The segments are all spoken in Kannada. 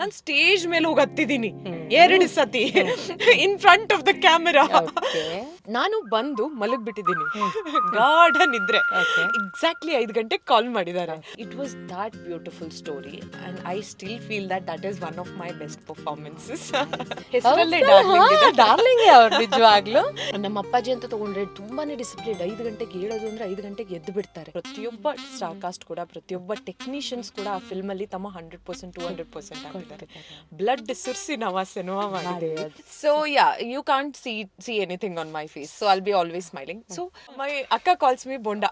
ನಾನು ಸ್ಟೇಜ್ ಮೇಲೆ ಹೋಗಿ ಹತ್ತಿದ್ದೀನಿ 2 ಸತಿ in front of the camera. ನಾನು ಬಂದು ಮಲಗ್ಬಿಟ್ಟಿದ್ದೀನಿ, ಗಾಢ ನಿದ್ರೆ. ಎಕ್ಸಾಕ್ಟ್ಲಿ 5 ಗಂಟೆಗೆ ಕಾಲ್ ಮಾಡಿದ್ದಾರೆ. It was that beautiful story and I still feel that is one of my best performances. ಹೆಸರಲ್ಲೇ ಡಾರ್ಲಿಂಗ್ ಅವ್ರು ನಿಜವಾಗ್ಲೂ. ನಮ್ಮ ಅಪ್ಪಾಜಿ ಅಂತ ತಗೊಂಡ್ರೆ ತುಂಬಾನೇ ಡಿಸಿಪ್ಲಿನ್. 5 ಗಂಟೆಗೆ ಹೇಳೋದು ಅಂದ್ರೆ 5 ಗಂಟೆಗೆ ಎದ್ದು ಬಿಡ್ತಾರೆ. ಪ್ರತಿಯೊಬ್ಬ ಸ್ಟಾರ್ ಕಾಸ್ಟ್ ಕೂಡ, ಪ್ರತಿಯೊಬ್ಬ ಟೆಕ್ನಿಷಿಯನ್ಸ್ ಕೂಡ ಆ ಫಿಲ್ಮ್ ಅಲ್ಲಿ ತಮ್ಮ 100% 200% ಆಗಿದ್ದಾರೆ. ಬ್ಲಡ್ ಸುರ್ಸಿ ನಾವು ಆ ಸಿನಿಮಾ ಮಾಡಿದ್ದೀವಿ. So yeah, you can't see anything on my face, so I'll be always smiling. So my ಅಕ್ಕ ಕಾಲ್ಸ್ ಮೀ ಬೊಂಡಾ.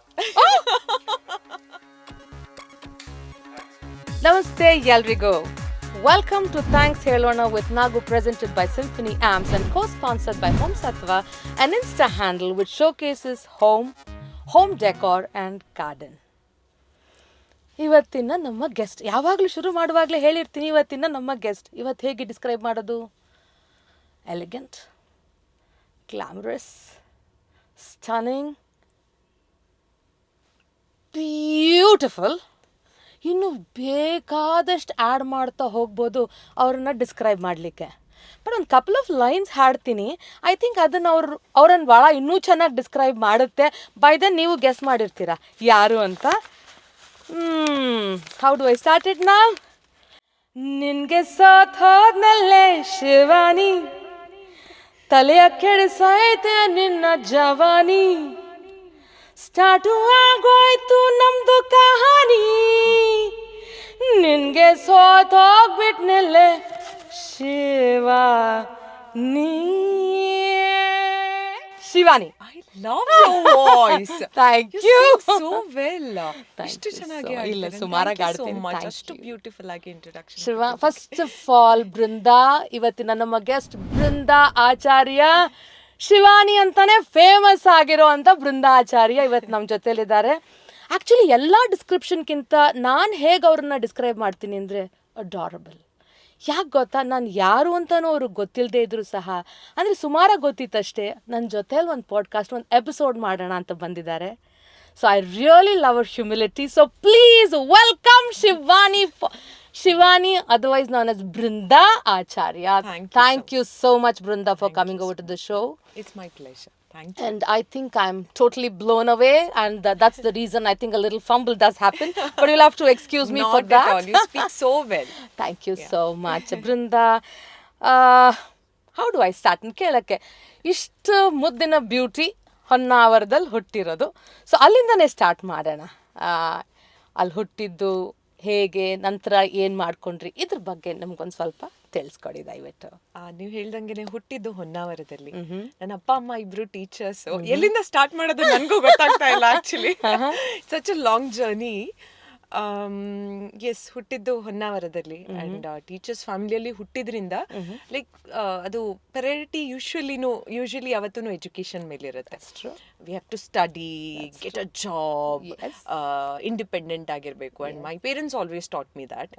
ನಮಸ್ತೆ ಎಲ್ರಿಗೂ. Welcome to Thanx Helona with Naagu, presented by SymphoNy Amps and co-sponsored by Home Sattva, an Insta handle which showcases home decor and garden. ಇವತ್ತಿನ ನಮ್ಮ ಗೆಸ್ಟ್, ಯಾವಾಗಲೂ ಶುರು ಮಾಡುವಾಗಲೇ ಹೇಳಿರ್ತೀನಿ ಇವತ್ತಿನ ನಮ್ಮ ಗೆಸ್ಟ್. ಇವತ್ತು ಹೇಗೆ ಡಿಸ್ಕ್ರೈಬ್ ಮಾಡೋದು? Elegant, glamorous, stunning, beautiful. ಇನ್ನು ಬೇಕಾದಷ್ಟು ಆ್ಯಡ್ ಮಾಡ್ತಾ ಹೋಗ್ಬೋದು ಅವ್ರನ್ನ ಡಿಸ್ಕ್ರೈಬ್ ಮಾಡಲಿಕ್ಕೆ. ಬಟ್ ಒಂದು ಕಪಲ್ ಆಫ್ ಲೈನ್ಸ್ ಹಾಡ್ತೀನಿ. ಐ ಥಿಂಕ್ ಅದನ್ನು ಅವ್ರನ್ನ ಭಾಳ ಇನ್ನೂ ಚೆನ್ನಾಗಿ ಡಿಸ್ಕ್ರೈಬ್ ಮಾಡುತ್ತೆ. ಬೈ ದೆನ್ ನೀವು ಗೆಸ್ ಮಾಡಿರ್ತೀರ ಯಾರು ಅಂತ. How do I start it now? ನಿನ್ಗೆ ಸಾಥ್ ಹೋದ್ನಲ್ಲೇ ಶಿವಾನಿ, ತಲೆಯ ಕೆಡಿಸೈತೆ ನಿನ್ನ ಜವಾನಿ, ಸ್ಟಾರ್ಟು ಆಗೋಯ್ತು ನಮ್ದು ಕಹಾನಿ, ನಿನ್ಗೆ ಸೋತ್ ಹೋಗ್ಬಿಟ್ನಲ್ಲೇ Shivani. I love your voice. Thank you. You sing so well. Thank you ಚೆನ್ನಾಗಿ so- ಇಲ್ಲ, ಆಡ್ತೀರಾ. ಸುಮಾರಾಗಿ Thank you so ಆಡ್ತೀನಿ. much. Thank ಅಷ್ಟು you. ಬ್ಯೂಟಿಫುಲ್ ಆಗಿ introduction. Shiva, first of all Brinda, ಇವತ್ತಿನ ನಮ್ಮ ಗೆಸ್ಟ್ ಬೃಂದಾ ಆಚಾರ್ಯ. ಶಿವಾನಿ ಅಂತಾನೆ ಫೇಮಸ್ ಆಗಿರೋ ಅಂತ ಬೃಂದಾ ಆಚಾರ್ಯ ಇವತ್ತು ನಮ್ಮ ಜೊತೆಲಿದ್ದಾರೆ. ಆ್ಯಕ್ಚುಲಿ ಎಲ್ಲ ಡಿಸ್ಕ್ರಿಪ್ಷನ್ಗಿಂತ ನಾನು ಹೇಗೆ ಅವ್ರನ್ನ ಡಿಸ್ಕ್ರೈಬ್ ಮಾಡ್ತೀನಿ ಅಂದರೆ ಅಡಾರಬಲ್. ಯಾಕೆ ಗೊತ್ತಾ, ನಾನು ಯಾರು ಅಂತಲೂ ಅವ್ರಿಗೆ ಗೊತ್ತಿಲ್ಲದೆ ಇದ್ದರೂ ಸಹ, ಅಂದರೆ ಸುಮಾರಾಗಿ ಗೊತ್ತಿತ್ತಷ್ಟೇ, ನನ್ನ ಜೊತೆಲಿ ಒಂದು ಪಾಡ್ಕಾಸ್ಟ್, ಒಂದು ಎಪಿಸೋಡ್ ಮಾಡೋಣ ಅಂತ ಬಂದಿದ್ದಾರೆ. ಸೊ ಐ ರಿಯಲಿ ಲವ್ ಅವರ್ humility. So please welcome Shivani, otherwise known as Brinda Acharya. Thank you so much, Brinda, for coming over to the show. It's my pleasure. Thank you. And I think I'm totally blown away, and that's the reason I think a little fumble does happen. But you'll have to excuse me for that. Not at all. You speak so well. Thank you so much, Brinda. How do I start? ಕೇಳಕ್ಕೆ ಇಷ್ಟು ಮುದ್ದಿನ ಬ್ಯೂಟಿ ಹೊನ್ನಾವರದಲ್ಲಿ ಹುಟ್ಟಿರೋದು. ಸೊ ಅಲ್ಲಿಂದನೇ ಸ್ಟಾರ್ಟ್ ಮಾಡೋಣ. ಅಲ್ಲಿ ಹುಟ್ಟಿದ್ದು ಹೇಗೆ, ನಂತರ ಏನು ಮಾಡ್ಕೊಂಡ್ರಿ, ಇದ್ರ ಬಗ್ಗೆ ನಮ್ಗೊಂದು ಸ್ವಲ್ಪ ತಿಳಿಸ್ಕೊಡಿ ದಯವಿಟ್ಟು. ನೀವು ಹೇಳ್ದಂಗೆ ಹುಟ್ಟಿದ್ದು ಹೊನ್ನಾವರದಲ್ಲಿ. ನನ್ನ ಅಪ್ಪ ಅಮ್ಮ ಇಬ್ರು ಟೀಚರ್ಸ್. ಎಲ್ಲಿಂದ ಸ್ಟಾರ್ಟ್ ಮಾಡೋದು ನನಗೂ ಗೊತ್ತಾಗ್ತಾ ಇಲ್ಲ actually. Such a long journey. Yes, ಹುಟ್ಟಿದ್ದು ಹೊನ್ನಾವರದಲ್ಲಿ ಅಂಡ್ ಟೀಚರ್ಸ್ ಫ್ಯಾಮಿಲಿಯಲ್ಲಿ ಹುಟ್ಟಿದ್ರಿಂದ ಲೈಕ್ ಅದು ಪೆರಿಟಿ ಯೂಶಲಿ ಯಾವತ್ತೂ ಎಜುಕೇಶನ್ ಮೇಲೆ ಇರುತ್ತೆ. We have to study, get a job, independent ಆಗಿರ್ಬೇಕು. And my parents always taught me that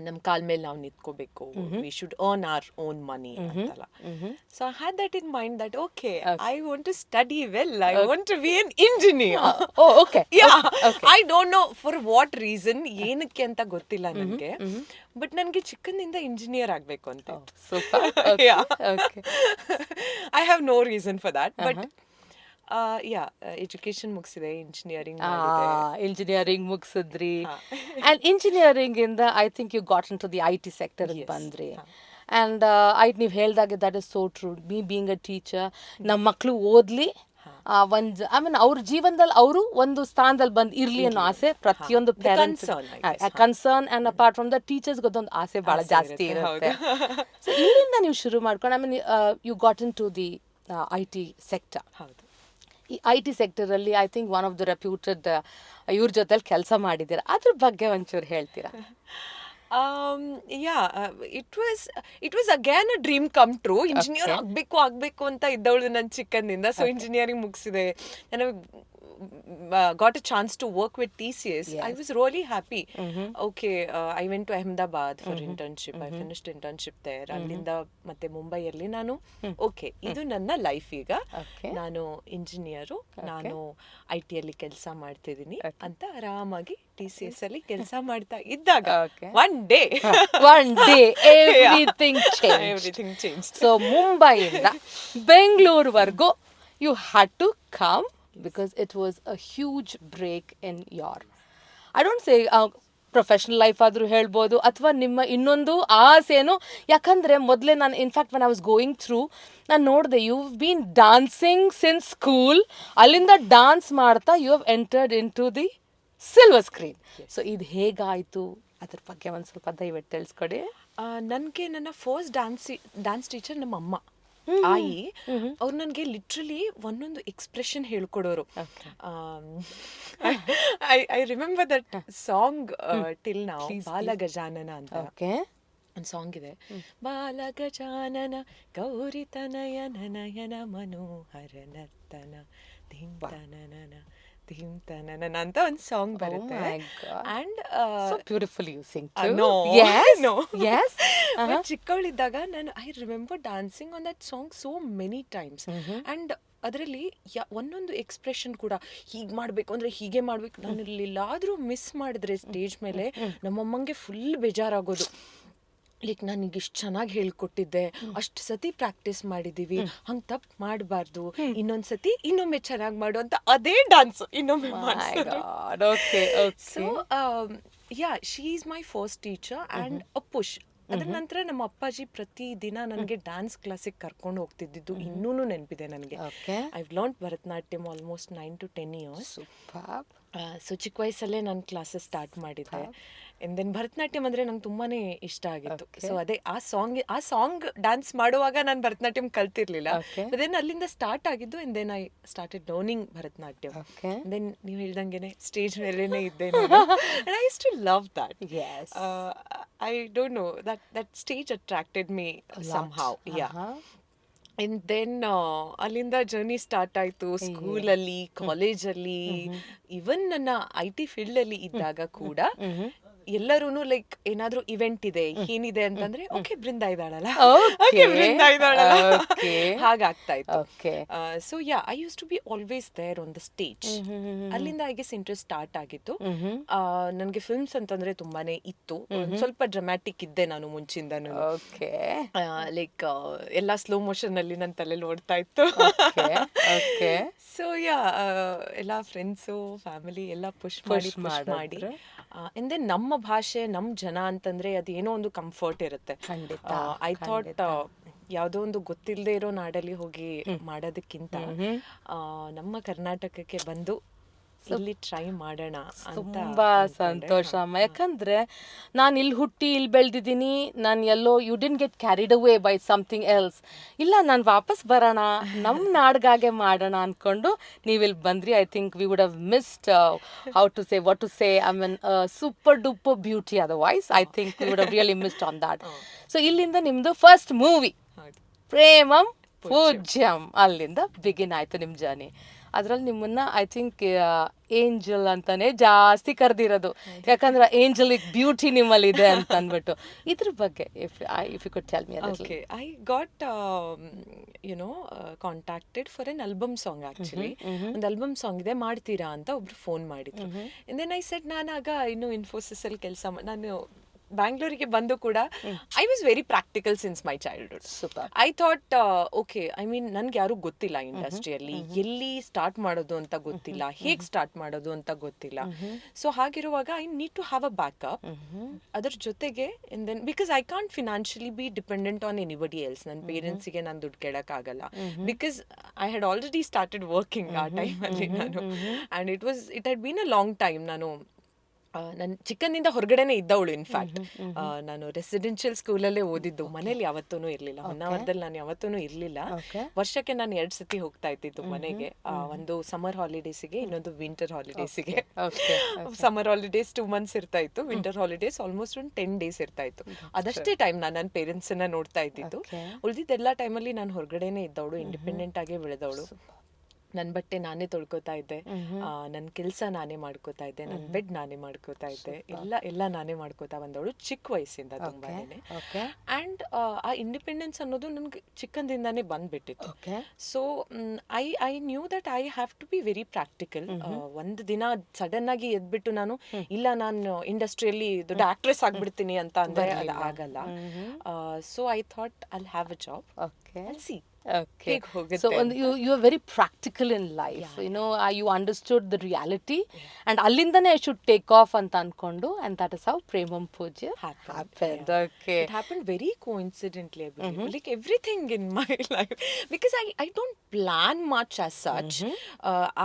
ನಮ್ಮ ಕಾಲ ಮೇಲೆ ನಾವು ನಿಂತ್ಕೋಬೇಕು, we should earn our own money ಅಂತಲ್ಲ. So I had that in mind that okay, I want to study well, I want to be an engineer. I don't know for what reason, ಏನಕ್ಕೆ ಅಂತ ಗೊತ್ತಿಲ್ಲ ನನಗೆ, ಬಟ್ ನನಗೆ ಚಿಕ್ಕಂದಿಂದ ಇಂಜಿನಿಯರ್ ಆಗಬೇಕು ಅಂತ. I have no reason for that. But education ಮುಗಿಸಿದೆ, ಇಂಜಿನಿಯರಿಂಗ್ ಮುಗಿಸಿದ್ರಿ. ಆ್ಯಂಡ್ ಇಂಜಿನಿಯರಿಂಗ್ ಇಂದ I think you got into the IT sector ಬಂದ್ರಿ. ಆ್ಯಂಡ್ ನೀವು ಹೇಳ್ದಾಗೆ that is so true. Me being a teacher, ನಮ್ಮ ಮಕ್ಕಳು ಓದಲಿ, ಒಂದು ಐ ಮೀನ್ ಅವ್ರ ಜೀವನದಲ್ಲಿ ಅವರು ಒಂದು ಸ್ಥಾನದಲ್ಲಿ ಬಂದು ಇರಲಿ ಅನ್ನೋ ಆಸೆ ಪ್ರತಿಯೊಂದು parents concern. And apart from the ಟೀಚರ್ಸ್ಗೆ ಅದೊಂದು ಆಸೆ ಭಾಳ ಜಾಸ್ತಿ ಇರುತ್ತೆ. ಸೊ ಇಲ್ಲಿಂದ ನೀವು ಶುರು ಮಾಡ್ಕೊಂಡು, I mean you got into the IT sector. ಹೌದು, ಈ IT ಸೆಕ್ಟರಲ್ಲಿ I think one of the reputed ಇವ್ರ ಜೊತೆಲಿ ಕೆಲಸ ಮಾಡಿದ್ದೀರಾ, ಅದ್ರ ಬಗ್ಗೆ ಒಂಚೂರು ಹೇಳ್ತೀರಾ? It was again a dream come true. Engineer ಆಗಬೇಕು ಅಂತ ಇದ್ದವಳು ನನ್ನ ಚಿಕ್ಕಂದಿಂದ. So engineering ಮುಗಿಸಿದೆ. ನನಗೆ got a chance to work with TCS, I was really happy. Okay, I went to Ahmedabad for internship. I finished internship there. ಅಲ್ಲಿಂದ ಮತ್ತೆ ಮುಂಬೈಯಲ್ಲಿ ನಾನು ಓಕೆ ಇದು ನನ್ನ ಲೈಫ್ ಈಗ, ನಾನು ಇಂಜಿನಿಯರು, ನಾನು IT ಅಲ್ಲಿ ಕೆಲಸ ಮಾಡ್ತಿದ್ದೀನಿ ಅಂತ ಆರಾಮಾಗಿ TCS ಅಲ್ಲಿ ಕೆಲಸ ಮಾಡ್ತಾ ಇದ್ದಾಗ one day everything change. So ಮುಂಬೈಯಿಂದ ಬೆಂಗಳೂರುವರೆಗೂ you had to come because it was a huge break in your, I don't say professional life ಆದರೂ ಹೇಳ್ಬೋದು ಅಥವಾ ನಿಮ್ಮ ಇನ್ನೊಂದು ಆಸೆನು. ಯಾಕಂದರೆ ಮೊದಲೇ ನಾನು in fact when I was going through ನಾನು ನೋಡಿದೆ you been dancing since school, ಅಲ್ಲಿಂದ ಡಾನ್ಸ್ ಮಾಡ್ತಾ you have entered into the silver screen. So ಇದು ಹೇಗಾಯಿತು ಅದ್ರ ಬಗ್ಗೆ ಒಂದು ಸ್ವಲ್ಪ ದಯವಿಟ್ಟು ತಿಳಿಸ್ಕೊಡಿ. ನನಗೆ ನನ್ನ ಫಸ್ಟ್ ಡ್ಯಾನ್ಸ್ ಟೀಚರ್ ನಮ್ಮ ಅಮ್ಮ ಆಯಿ, ಅವ್ರು ನನಗೆ ಲಿಟ್ರಲಿ ಒಂದೊಂದು ಎಕ್ಸ್ಪ್ರೆಷನ್ ಹೇಳ್ಕೊಡೋರು. I remember that song till ನಾವು, ಬಾಲಗಜಾನನ ಅಂತ ಒಂದು ಸಾಂಗ್ ಇದೆ. ಬಾಲಗಜಾನನ ಗೌರಿ ತನಯ ನಯನ ಮನೋಹರ ನರ್ತನ ಧಿಂತನನ ಧಿಂತನನ ಅಂತ ಒಂದು ಸಾಂಗ್ ಬರುತ್ತೆ. And beautiful you sing. ಚಿಕ್ಕವಳಿದ್ದಾಗ ನಾನು I remember dancing on that song so many times. And ಅದರಲ್ಲಿ ಒಂದೊಂದು ಎಕ್ಸ್ಪ್ರೆಷನ್ ಕೂಡ ಹೀಗೆ ಮಾಡಬೇಕು ಅಂದರೆ ಹೀಗೆ ಮಾಡಬೇಕು. ನಾನು ಎಲ್ಲಾದರೂ ಮಿಸ್ ಮಾಡಿದ್ರೆ ಸ್ಟೇಜ್ ಮೇಲೆ ನಮ್ಮಮ್ಮಂಗೆ ಫುಲ್ ಬೇಜಾರಾಗೋದು. ಲೈಕ್ ನನಗೆ ಇಷ್ಟು ಚೆನ್ನಾಗಿ ಹೇಳ್ಕೊಟ್ಟಿದ್ದೆ, ಅಷ್ಟು ಸತಿ ಪ್ರಾಕ್ಟೀಸ್ ಮಾಡಿದ್ದೀವಿ, ಹಂಗೆ ತಪ್ಪು ಮಾಡಬಾರ್ದು, ಇನ್ನೊಂದು ಸತಿ ಇನ್ನೊಮ್ಮೆ ಚೆನ್ನಾಗಿ ಮಾಡು ಅಂತ ಅದೇ ಡ್ಯಾನ್ಸ್ ಇನ್ನೊಮ್ಮೆ ಮಾಡಿಸೋದು. So yeah, she is my first teacher and a push. ಅದ್ರ ನಂತರ ನಮ್ಮ ಅಪ್ಪಾಜಿ ಪ್ರತಿ ದಿನ ನನಗೆ ಡ್ಯಾನ್ಸ್ ಕ್ಲಾಸಿಗೆ ಕರ್ಕೊಂಡು ಹೋಗ್ತಿದ್ದು ಇನ್ನೂ ನೆನಪಿದೆ ನನಗೆ. I've learn Bharatanatyam almost 9 to 10 years. So ಚಿಕ್ಕ ವಯಸ್ಸಲ್ಲೇ ನಾನು ಕ್ಲಾಸಸ್ ಸ್ಟಾರ್ಟ್ ಮಾಡಿದ್ದೆ. ಆ್ಯಂಡ್ ದೆನ್ ಭರತನಾಟ್ಯಂ ಅಂದರೆ ನಂಗೆ ತುಂಬಾ ಇಷ್ಟ ಆಗಿತ್ತು. ಸೊ ಅದೇ ಆ ಸಾಂಗ್ ಡ್ಯಾನ್ಸ್ ಮಾಡುವಾಗ ನಾನು ಭರತನಾಟ್ಯಂ ಕಲ್ತಿರ್ಲಿಲ್ಲ. ದೆನ್ ಅಲ್ಲಿಂದ ಸ್ಟಾರ್ಟ್ ಆಗಿದ್ದು. And then I started learning Bharatanatyam. Then ನೀವು ಹೇಳ್ದಂಗೆ ಸ್ಟೇಜ್ ಮೇಲೇನೆ ಇದ್ದೆ. And I use to love that. I don't know, that stage attracted me somehow. And then ಅಲ್ಲಿಂದ ಜರ್ನಿ ಸ್ಟಾರ್ಟ್ ಆಯಿತು. ಸ್ಕೂಲಲ್ಲಿ, ಕಾಲೇಜಲ್ಲಿ, ಈವನ್ ನನ್ನ IT ಫೀಲ್ಡಲ್ಲಿ ಇದ್ದಾಗ ಕೂಡ ಎಲ್ಲರೂ ಲೈಕ್ ಏನಾದ್ರೂ ಇವೆಂಟ್ ಇದೆ, ಏನಿದೆ ಅಂತಂದ್ರೆ ಓಕೆ ಬೃಂದಾ ಇದ್ದಾಳಲ್ಲ, ಹಾಗಾಗ್ತಾ ಇತ್ತು. So yeah, I use to be always there on the stage. ಅಲ್ಲಿಂದ ಐ ಗೆಸ್ ಇಂಟ್ರೆಸ್ಟ್ ಸ್ಟಾರ್ಟ್ ಆಗಿತ್ತು. ನನಗೆ ಫಿಲ್ಮ್ಸ್ ಅಂತಂದ್ರೆ ತುಂಬಾನೇ ಇತ್ತು. ಸ್ವಲ್ಪ ಡ್ರಾಮ್ಯಾಟಿಕ್ ಇದ್ದೆ ನಾನು ಮುಂಚಿಂದನು. ಲೈಕ್ ಎಲ್ಲ ಸ್ಲೋ ಮೋಷನ್ ಅಲ್ಲಿ ನನ್ನ ತಲೆಯಲ್ಲಿ ಓಡ್ತಾ ಇತ್ತು. ಸೊ ಯಾ, ಎಲ್ಲ ಫ್ರೆಂಡ್ಸು, ಫ್ಯಾಮಿಲಿ ಎಲ್ಲ ಪುಷ್ ಮಾಡಿ. ಅಂಡ್ ದೆನ್ ನಮ್ಮ ಭಾಷೆ, ನಮ್ಮ ಜನ ಅಂತಂದ್ರೆ ಅದೇನೋ ಒಂದು ಕಂಫರ್ಟ್ ಇರುತ್ತೆ. ಐ ಥಾಟ್ ಯಾವುದೋ ಒಂದು ಗೊತ್ತಿಲ್ಲದೆ ಇರೋ ನಾಡಲ್ಲಿ ಹೋಗಿ ಮಾಡೋದಕ್ಕಿಂತ ನಮ್ಮ ಕರ್ನಾಟಕಕ್ಕೆ ಬಂದು ಇಲ್ಲಿ ಟ್ರೈ ಮಾಡೋಣ ಅಂತ. ತುಂಬಾ ಸಂತೋಷ ಅಮ್ಮ. ಯಾಕಂದ್ರೆ ನಾನು ಇಲ್ಲಿ ಹುಟ್ಟಿ ಇಲ್ಲಿ ಬೆಳೆದಿದ್ದೀನಿ. ನಾನು ಎಲ್ಲೋ you didn't get carried away by something else. ಇಲ್ಲ, ನಾನು ವಾಪಸ್ ಬರೋಣ, ನಮ್ಮ ನಾಡ್ಗಾಗೆ ಮಾಡೋಣ ಅಂದ್ಕೊಂಡು ನೀವಿಲ್ಲಿ ಬಂದ್ರಿ. I think we would have missed how to say what to say, I mean super duper beauty otherwise. I think we would have really missed on that. So ಇಲ್ಲಿಂದ ನಿಮ್ಮದು ಫಸ್ಟ್ ಮೂವಿ ಪ್ರೇಮಂ ಪೂಜ್ಯಂ, ಅಲ್ಲಿಂದ ಬಿಗಿನ್ ಆಯಿತು ನಿಮ್ಮ ಜರ್ನಿ. ಅದರಲ್ಲಿ ನಿಮ್ಮನ್ನ ಐ ಥಿಂಕ್ ಏಂಜಲ್ ಅಂತಾನೆ ಜಾಸ್ತಿ ಕರೆದಿರೋದು. ಯಾಕಂದ್ರೆ ಏಂಜಲಿಕ್ ಬ್ಯೂಟಿ ನಿಮ್ಮಲ್ಲಿ ಇದೆ ಅಂತ ಅಂದ್ಬಿಟ್ಟು. ಇದ್ರ ಬಗ್ಗೆ if you could tell me. Okay, I got contacted for an album song. Actually ಒಂದು ಆಲ್ಬಮ್ ಸಾಂಗ್ ಇದೆ, ಮಾಡ್ತೀರಾ ಅಂತ ಒಬ್ರು ಫೋನ್ ಮಾಡಿದ್ರು. ಅಂಡ್ ದೆನ್ ಐ ಸೆಡ್, ನಾನಾಗ ಇನ್ನು ಇನ್ಫೋಸಿಸ್ ಅಲ್ಲಿ ಕೆಲಸ ನಾನು ಬ್ಯಾಂಗ್ಳೂರಿಗೆ ಬಂದು ಕೂಡ I was very practical since my childhood. I thought okay, I mean ನನ್ಗೆ ಯಾರು ಗೊತ್ತಿಲ್ಲ ಇಂಡಸ್ಟ್ರಿಯಲ್ಲಿ, ಎಲ್ಲಿ ಸ್ಟಾರ್ಟ್ ಮಾಡೋದು ಅಂತ ಗೊತ್ತಿಲ್ಲ, ಹೇಗೆ ಸ್ಟಾರ್ಟ್ ಮಾಡೋದು ಅಂತ ಗೊತ್ತಿಲ್ಲ. ಸೊ ಹಾಗಿರುವಾಗ I need to have a backup. ಅದ್ರ ಜೊತೆಗೆ then because I can't financially be dependent on anybody else. ನನ್ನ ಪೇರೆಂಟ್ಸಿಗೆ ನಾನು ದುಡ್ಡು ಕೇಳೋಕ್ಕಾಗಲ್ಲ. Because I had already started working ಆ ಟೈಮಲ್ಲಿ ನಾನು. And it had been a long time. ನಾನು ಚಿಕ್ಕಂದಿಂದ ಹೊರಗಡೆನೆ ಇದ್ದವಳು. ಇನ್ಫ್ಯಾಕ್ಟ್ ನಾನು ರೆಸಿಡೆನ್ಷಿಯಲ್ ಸ್ಕೂಲಲ್ಲೇ ಓದಿದ್ದು. ಮನೇಲಿ ಯಾವತ್ತೂ ಇರಲಿಲ್ಲ. ಹೊನ್ನಾವರದಲ್ಲಿ ನಾನು ಯಾವತ್ತೂ ಇರಲಿಲ್ಲ. ವರ್ಷಕ್ಕೆ ನಾನು 2 ಸತಿ ಹೋಗ್ತಾ ಇದ್ದಿದ್ದು ಮನೆಗೆ. ಒಂದು ಸಮ್ಮರ್ ಹಾಲಿಡೇಸಿಗೆ, ಇನ್ನೊಂದು ವಿಂಟರ್ ಹಾಲಿಡೇಸಿಗೆ. ಸಮ್ಮರ್ ಹಾಲಿಡೇಸ್ 2 months ಇರ್ತಾ ಇತ್ತು, ವಿಂಟರ್ ಹಾಲಿಡೇಸ್ ಆಲ್ಮೋಸ್ಟ್ ಒಂದು 10 days ಇರ್ತಾ ಇತ್ತು. ಅದಷ್ಟೇ ಟೈಮ್ ನಾನು ನನ್ನ ಪೇರೆಂಟ್ಸನ್ನ ನೋಡ್ತಾ ಇದ್ದಿದ್ದು. ಉಳಿದಿದ್ದೆಲ್ಲ ಟೈಮಲ್ಲಿ ನಾನು ಹೊರಗಡೆನೆ ಇದ್ದವಳು, ಇಂಡಿಪೆಂಡೆಂಟ್ ಆಗೇ ಬೆಳೆದವಳು. ನನ್ನ ಬಟ್ಟೆ ನಾನೇ ತೊಳ್ಕೊತಾ ಇದ್ದೆ, ನನ್ನ ಕೆಲಸ ನಾನೇ ಮಾಡ್ಕೋತಾ ಇದ್ದೆ, ನನ್ನ ಬೆಡ್ ನಾನೇ ಮಾಡ್ಕೋತಾ ಇದ್ದೆ, ಎಲ್ಲ ನಾನೇ ಮಾಡ್ಕೋತಾ ಬಂದವಳು ಚಿಕ್ಕ ವಯಸ್ಸಿಂದ ತುಂಬಾನೇ. ಆ್ಯಂಡ್ ಆ ಇಂಡಿಪೆಂಡೆನ್ಸ್ ಅನ್ನೋದು ನನಗೆ ಚಿಕ್ಕಂದಿಂದಾನೇ ಬಂದ್ಬಿಟ್ಟಿತ್ತು. So I knew that I have to be very practical. ಒಂದು ದಿನ ಸಡನ್ ಆಗಿ ಎದ್ಬಿಟ್ಟು ನಾನು ಇಲ್ಲ ನಾನು ಇಂಡಸ್ಟ್ರಿಯಲ್ಲಿ ದೊಡ್ಡ ಆಕ್ಟ್ರೆಸ್ ಆಗ್ಬಿಡ್ತೀನಿ ಅಂತ ಅಂದ್ರೆ ಅದು ಆಗಲ್ಲ. So I thought I'll have a job, I'll C. Okay. So you are very practical in life. You know, you understood the reality, and allindane I should take off anta ankondu, and that is how Premam Poojya happened. Okay. It happened very coincidentally, I believe. Like everything in my life, because I don't plan much as such.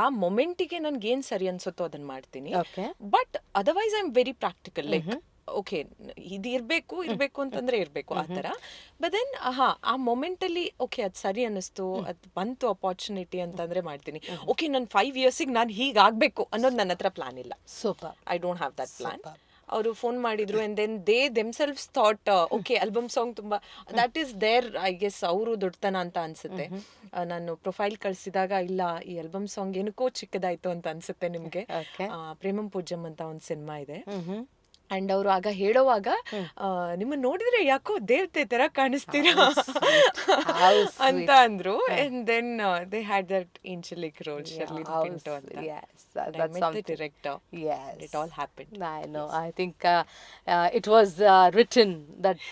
ಆ ಮೊಮೆಂಟಿಗೆ ನನ್ಗೆ ಏನ್ ಸರಿ ಅನ್ಸುತ್ತೋ ಅದನ್ನ ಮಾಡ್ತೀನಿ. But otherwise I am very practical. Like okay ಇದು ಇರಬೇಕು ಅಂತಂದ್ರೆ ಇರಬೇಕು ಆ ಥರ. ಬಟ್ ದೆನ್ ಆ ಮೊಮೆಂಟಲ್ಲಿ ಓಕೆ ಅದು ಸರಿ ಅನ್ನಿಸ್ತು, ಅದು ಬಂತು ಅಪಾರ್ಚುನಿಟಿ ಅಂತಂದ್ರೆ ಮಾಡ್ತೀನಿ. ಓಕೆ ನಾನು 5 yearsಗೆ ನಾನು ಹೀಗಾಗಬೇಕು ಅನ್ನೋದು ನನ್ನ ಹತ್ರ ಪ್ಲಾನ್ ಇಲ್ಲ. Super. I don't have that plan. ಅವರು ಫೋನ್ ಮಾಡಿದ್ರು and then they themselves thought okay album song ತುಂಬ that is there, I guess ಅವರು ದೊಡ್ಡತನ ಅಂತ ಅನ್ಸುತ್ತೆ. ನಾನು ಪ್ರೊಫೈಲ್ ಕಳಿಸಿದಾಗ ಇಲ್ಲ ಈ ಆಲ್ಬಮ್ ಸಾಂಗ್ ಏನಕ್ಕೋ ಚಿಕ್ಕದಾಯ್ತು ಅಂತ ಅನ್ಸುತ್ತೆ ನಿಮಗೆ. ಪ್ರೇಮಂ ಪೂಜ್ಯಂ ಅಂತ ಒಂದು ಸಿನಿಮಾ ಇದೆ. ಅಂಡ್ ಅವರು ಆಗ ಹೇಳೋವಾಗ ನಿಮ್ಮನ್ನ ನೋಡಿದ್ರೆ ಯಾಕೋ ದೇವತೆ ತರ ಕಾಣಿಸ್ತೀರಾ ಅಂತ ಅಂದ್ರು. And then they had that angelic role Shirley Pinto ಅಂತ. director. Yes, it all happened. I know. Yes. I think it was written that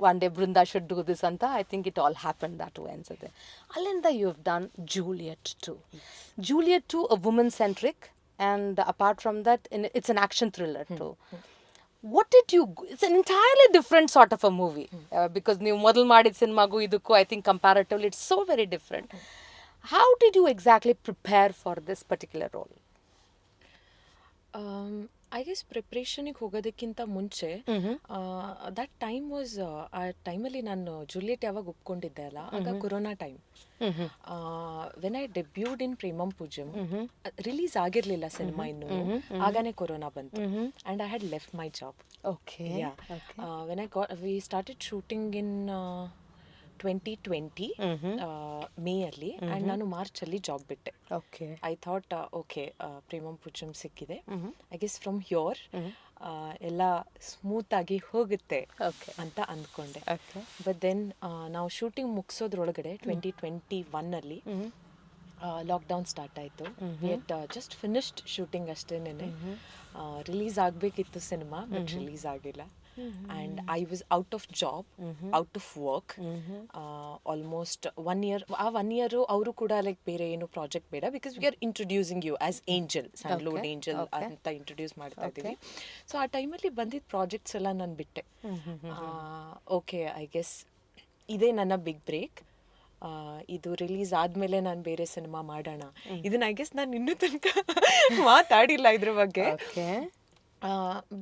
one day Brinda should do this anta. I think it all happened that way ansute. Alinda you have done Juliet too. Juliet too, a woman centric, and apart from that it's an action thriller too. What did you, it's an entirely different sort of a movie, because ನೀವು ಮೊದಲು ಮಾಡಿದ ಸಿನಿಮಾಗೂ ಇದಕ್ಕೂ I think comparatively it's so very different. How did you exactly prepare for this particular role? I guess ಪ್ರಿಪ್ರೇಷನಿಗೆ ಹೋಗೋದಕ್ಕಿಂತ ಮುಂಚೆ ದಟ್ ಟೈಮ್ ವಾಸ್, ಆ ಟೈಮಲ್ಲಿ ನಾನು ಜೂಲಿಯಟ್ ಯಾವಾಗ ಒಪ್ಕೊಂಡಿದ್ದೆ ಅಲ್ಲ ಆಗ corona time. When I debuted in Premam Poojyam release ಆಗಿರಲಿಲ್ಲ ಸಿನಿಮಾ ಇನ್ನೂ, ಆಗಾನೇ ಕೊರೋನಾ ಬಂತು and I had left my job. Okay. When we started shooting in 2020 ಮೇಯಲ್ಲಿ ಆ್ಯಂಡ್ ನಾನು ಮಾರ್ಚಲ್ಲಿ ಜಾಬ್ ಬಿಟ್ಟೆ. I thought okay Premam Poojyam ಸಿಕ್ಕಿದೆ, ಐ ಗೆಸ್ ಫ್ರಮ್ ಹ್ಯೋರ್ ಎಲ್ಲ ಸ್ಮೂತ್ ಆಗಿ ಹೋಗುತ್ತೆ ಅಂತ ಅಂದ್ಕೊಂಡೆ. ಬಟ್ ದೆನ್ ನಾವು ಶೂಟಿಂಗ್ ಮುಗಿಸೋದ್ರೊಳಗಡೆ 2021 ಲಾಕ್ಡೌನ್ ಸ್ಟಾರ್ಟ್ ಆಯಿತು. ಎಟ್ ಜಸ್ಟ್ ಫಿನಿಶ್ಡ್ ಶೂಟಿಂಗ್ ಅಷ್ಟೇನೆ. ರಿಲೀಸ್ ಆಗಬೇಕಿತ್ತು ಸಿನಿಮಾ, ಬಟ್ ರಿಲೀಸ್ ಆಗಿಲ್ಲ. And I was out of job, out of work, almost 1 year. ಆ 1 year ಅವರು ಕೂಡ ಲೈಕ್ ಬೇರೆ ಏನು ಪ್ರಾಜೆಕ್ಟ್ ಬೇಡ, because we are introducing you as angel, Sandalwood angel ಅಂತ ಇಂಟ್ರೊಡ್ಯೂಸ್ ಮಾಡ್ತಾ ಇದ್ದೀವಿ. ಸೊ ಆ ಟೈಮಲ್ಲಿ ಬಂದಿದ್ದ ಪ್ರಾಜೆಕ್ಟ್ಸ್ ಎಲ್ಲ ನಾನು ಬಿಟ್ಟೆ. ಓಕೆ ಐ ಗೆಸ್ ಇದೇ ನನ್ನ ಬಿಗ್ ಬ್ರೇಕ್, ಇದು ರಿಲೀಸ್ ಆದಮೇಲೆ ನಾನು ಬೇರೆ ಸಿನಿಮಾ ಮಾಡೋಣ. ಇದನ್ನ ಐ ಗೆಸ್ ನಾನು ಇನ್ನೂ ತನಕ ಮಾತಾಡಿಲ್ಲ ಇದ್ರ ಬಗ್ಗೆ.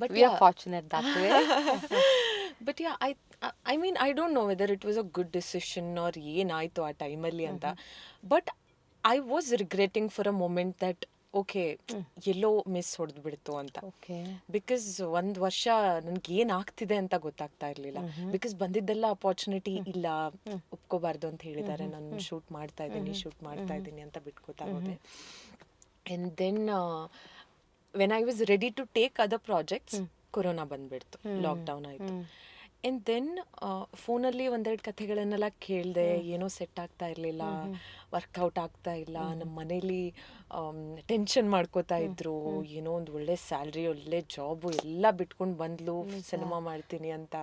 But we are fortunate that way. But yeah, I mean I don't know whether it was a good decision or ಏನಾಯ್ತು ಆ ಟೈಮಲ್ಲಿ ಅಂತ. But I was regretting for a moment that okay yellow miss ಹೊಡೆದು ಬಿಡ್ತು ಅಂತ. ಬಿಕಾಸ್ 1 ವರ್ಷ ನನ್ಗೆ ಏನಾಗ್ತಿದೆ ಅಂತ ಗೊತ್ತಾಗ್ತಾ ಇರಲಿಲ್ಲ. ಬಿಕಾಸ್ ಬಂದಿದ್ದೆಲ್ಲ ಅಪಾರ್ಚುನಿಟಿ ಇಲ್ಲ, ಒಪ್ಕೋಬಾರ್ದು ಅಂತ ಹೇಳಿದ್ದಾರೆ, ನಾನು ಶೂಟ್ ಮಾಡ್ತಾ ಇದ್ದೀನಿ ಅಂತ ಬಿಟ್ಕೋತಾ ಹೋದೆ. And then when I was ready to take other projects, corona ಬಂದ್ಬಿಡ್ತು, ಲಾಕ್ಡೌನ್ ಆಯಿತು. ಆ್ಯಂಡ್ ದೆನ್ ಫೋನಲ್ಲಿ ಒಂದೆರಡು ಕಥೆಗಳನ್ನೆಲ್ಲ ಕೇಳಿದೆ, ಏನೋ ಸೆಟ್ ಆಗ್ತಾ ಇರಲಿಲ್ಲ, ವರ್ಕೌಟ್ ಆಗ್ತಾ ಇಲ್ಲ. ನಮ್ಮ ಮನೇಲಿ ಟೆನ್ಷನ್ ಮಾಡ್ಕೋತಾ ಇದ್ರು, ಏನೋ ಒಂದು ಒಳ್ಳೆ ಸ್ಯಾಲ್ರಿ, ಒಳ್ಳೆ ಜಾಬು ಎಲ್ಲ ಬಿಟ್ಕೊಂಡು ಬಂದ್ಲು ಸಿನಿಮಾ ಮಾಡ್ತೀನಿ ಅಂತ.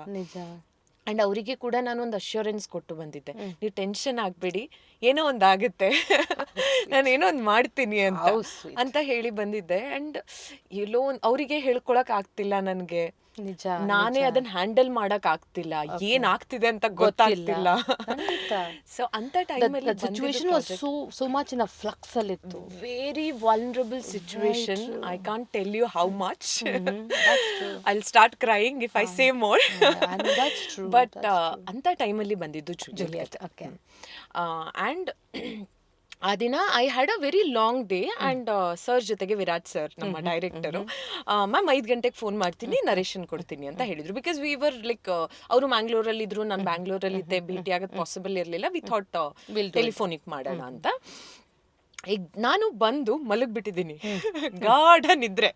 ಆ್ಯಂಡ್ ಅವರಿಗೆ ಕೂಡ ನಾನೊಂದು ಅಶ್ಯೂರೆನ್ಸ್ ಕೊಟ್ಟು ಬಂದಿದ್ದೆ, ನೀವು ಟೆನ್ಷನ್ ಆಗಬೇಡಿ, ಏನೋ ಒಂದು ಆಗುತ್ತೆ, ನಾನೇನೋ ಒಂದು ಮಾಡ್ತೀನಿ ಅಂತ ಹೇಳಿ ಬಂದಿದ್ದೆ. ಆ್ಯಂಡ್ ಎಲ್ಲೋ ಅವರಿಗೆ ಹೇಳ್ಕೊಳಕ್ ಆಗ್ತಿಲ್ಲ ನನಗೆ, ನಾನೇ ಅದನ್ನ ಹ್ಯಾಂಡಲ್ ಮಾಡಕ್ ಆಗ್ತಿಲ್ಲ, ಏನಾಗ್ತಿದೆ ಅಂತ ಗೊತ್ತಾಗ್ತಿಲ್ಲ. ಸೊ ಅಂತ ಟೈಮಲ್ಲಿ situation was so much in a flux ಅಲ್ಲಿ ಇತ್ತು, very vulnerable situation. I can't tell you how much, I will start crying if I say more. But ಅಂತ ಟೈಮಲ್ಲಿ ಬಂದಿದ್ದು ಜೂಲಿಯಟ್. ಆ್ಯಂಡ್ ಆ ದಿನ I had a very long day. And sir ಜೊತೆಗೆ ವಿರಾಟ್ ಸರ್ ನಮ್ಮ ಡೈರೆಕ್ಟರು, ಮ್ಯಾಮ್ 5 ಗಂಟೆಗೆ ಫೋನ್ ಮಾಡ್ತೀನಿ, ನರೇಷನ್ ಕೊಡ್ತೀನಿ ಅಂತ ಹೇಳಿದ್ರು. ಬಿಕಾಸ್ ವಿ ವರ್ ಲೈಕ್, ಅವರು ಮ್ಯಾಂಗ್ಳೂರಲ್ಲಿ ಇದ್ರು, ನಾನು ಬ್ಯಾಂಗ್ಳೂರಲ್ಲಿ ಇದ್ದೆ, ಭೇಟಿ ಆಗೋದು ಪಾಸಿಬಲ್ ಇರಲಿಲ್ಲ. ವಿ ಥಾಟ್ ಟೆಲಿಫೋನಿಕ್ ಮಾಡೋಣ ಅಂತ. ಈಗ ನಾನು ಬಂದು ಮಲಗ್ಬಿಟ್ಟಿದ್ದೀನಿ, ಗಾಢ ನಿದ್ರೆ.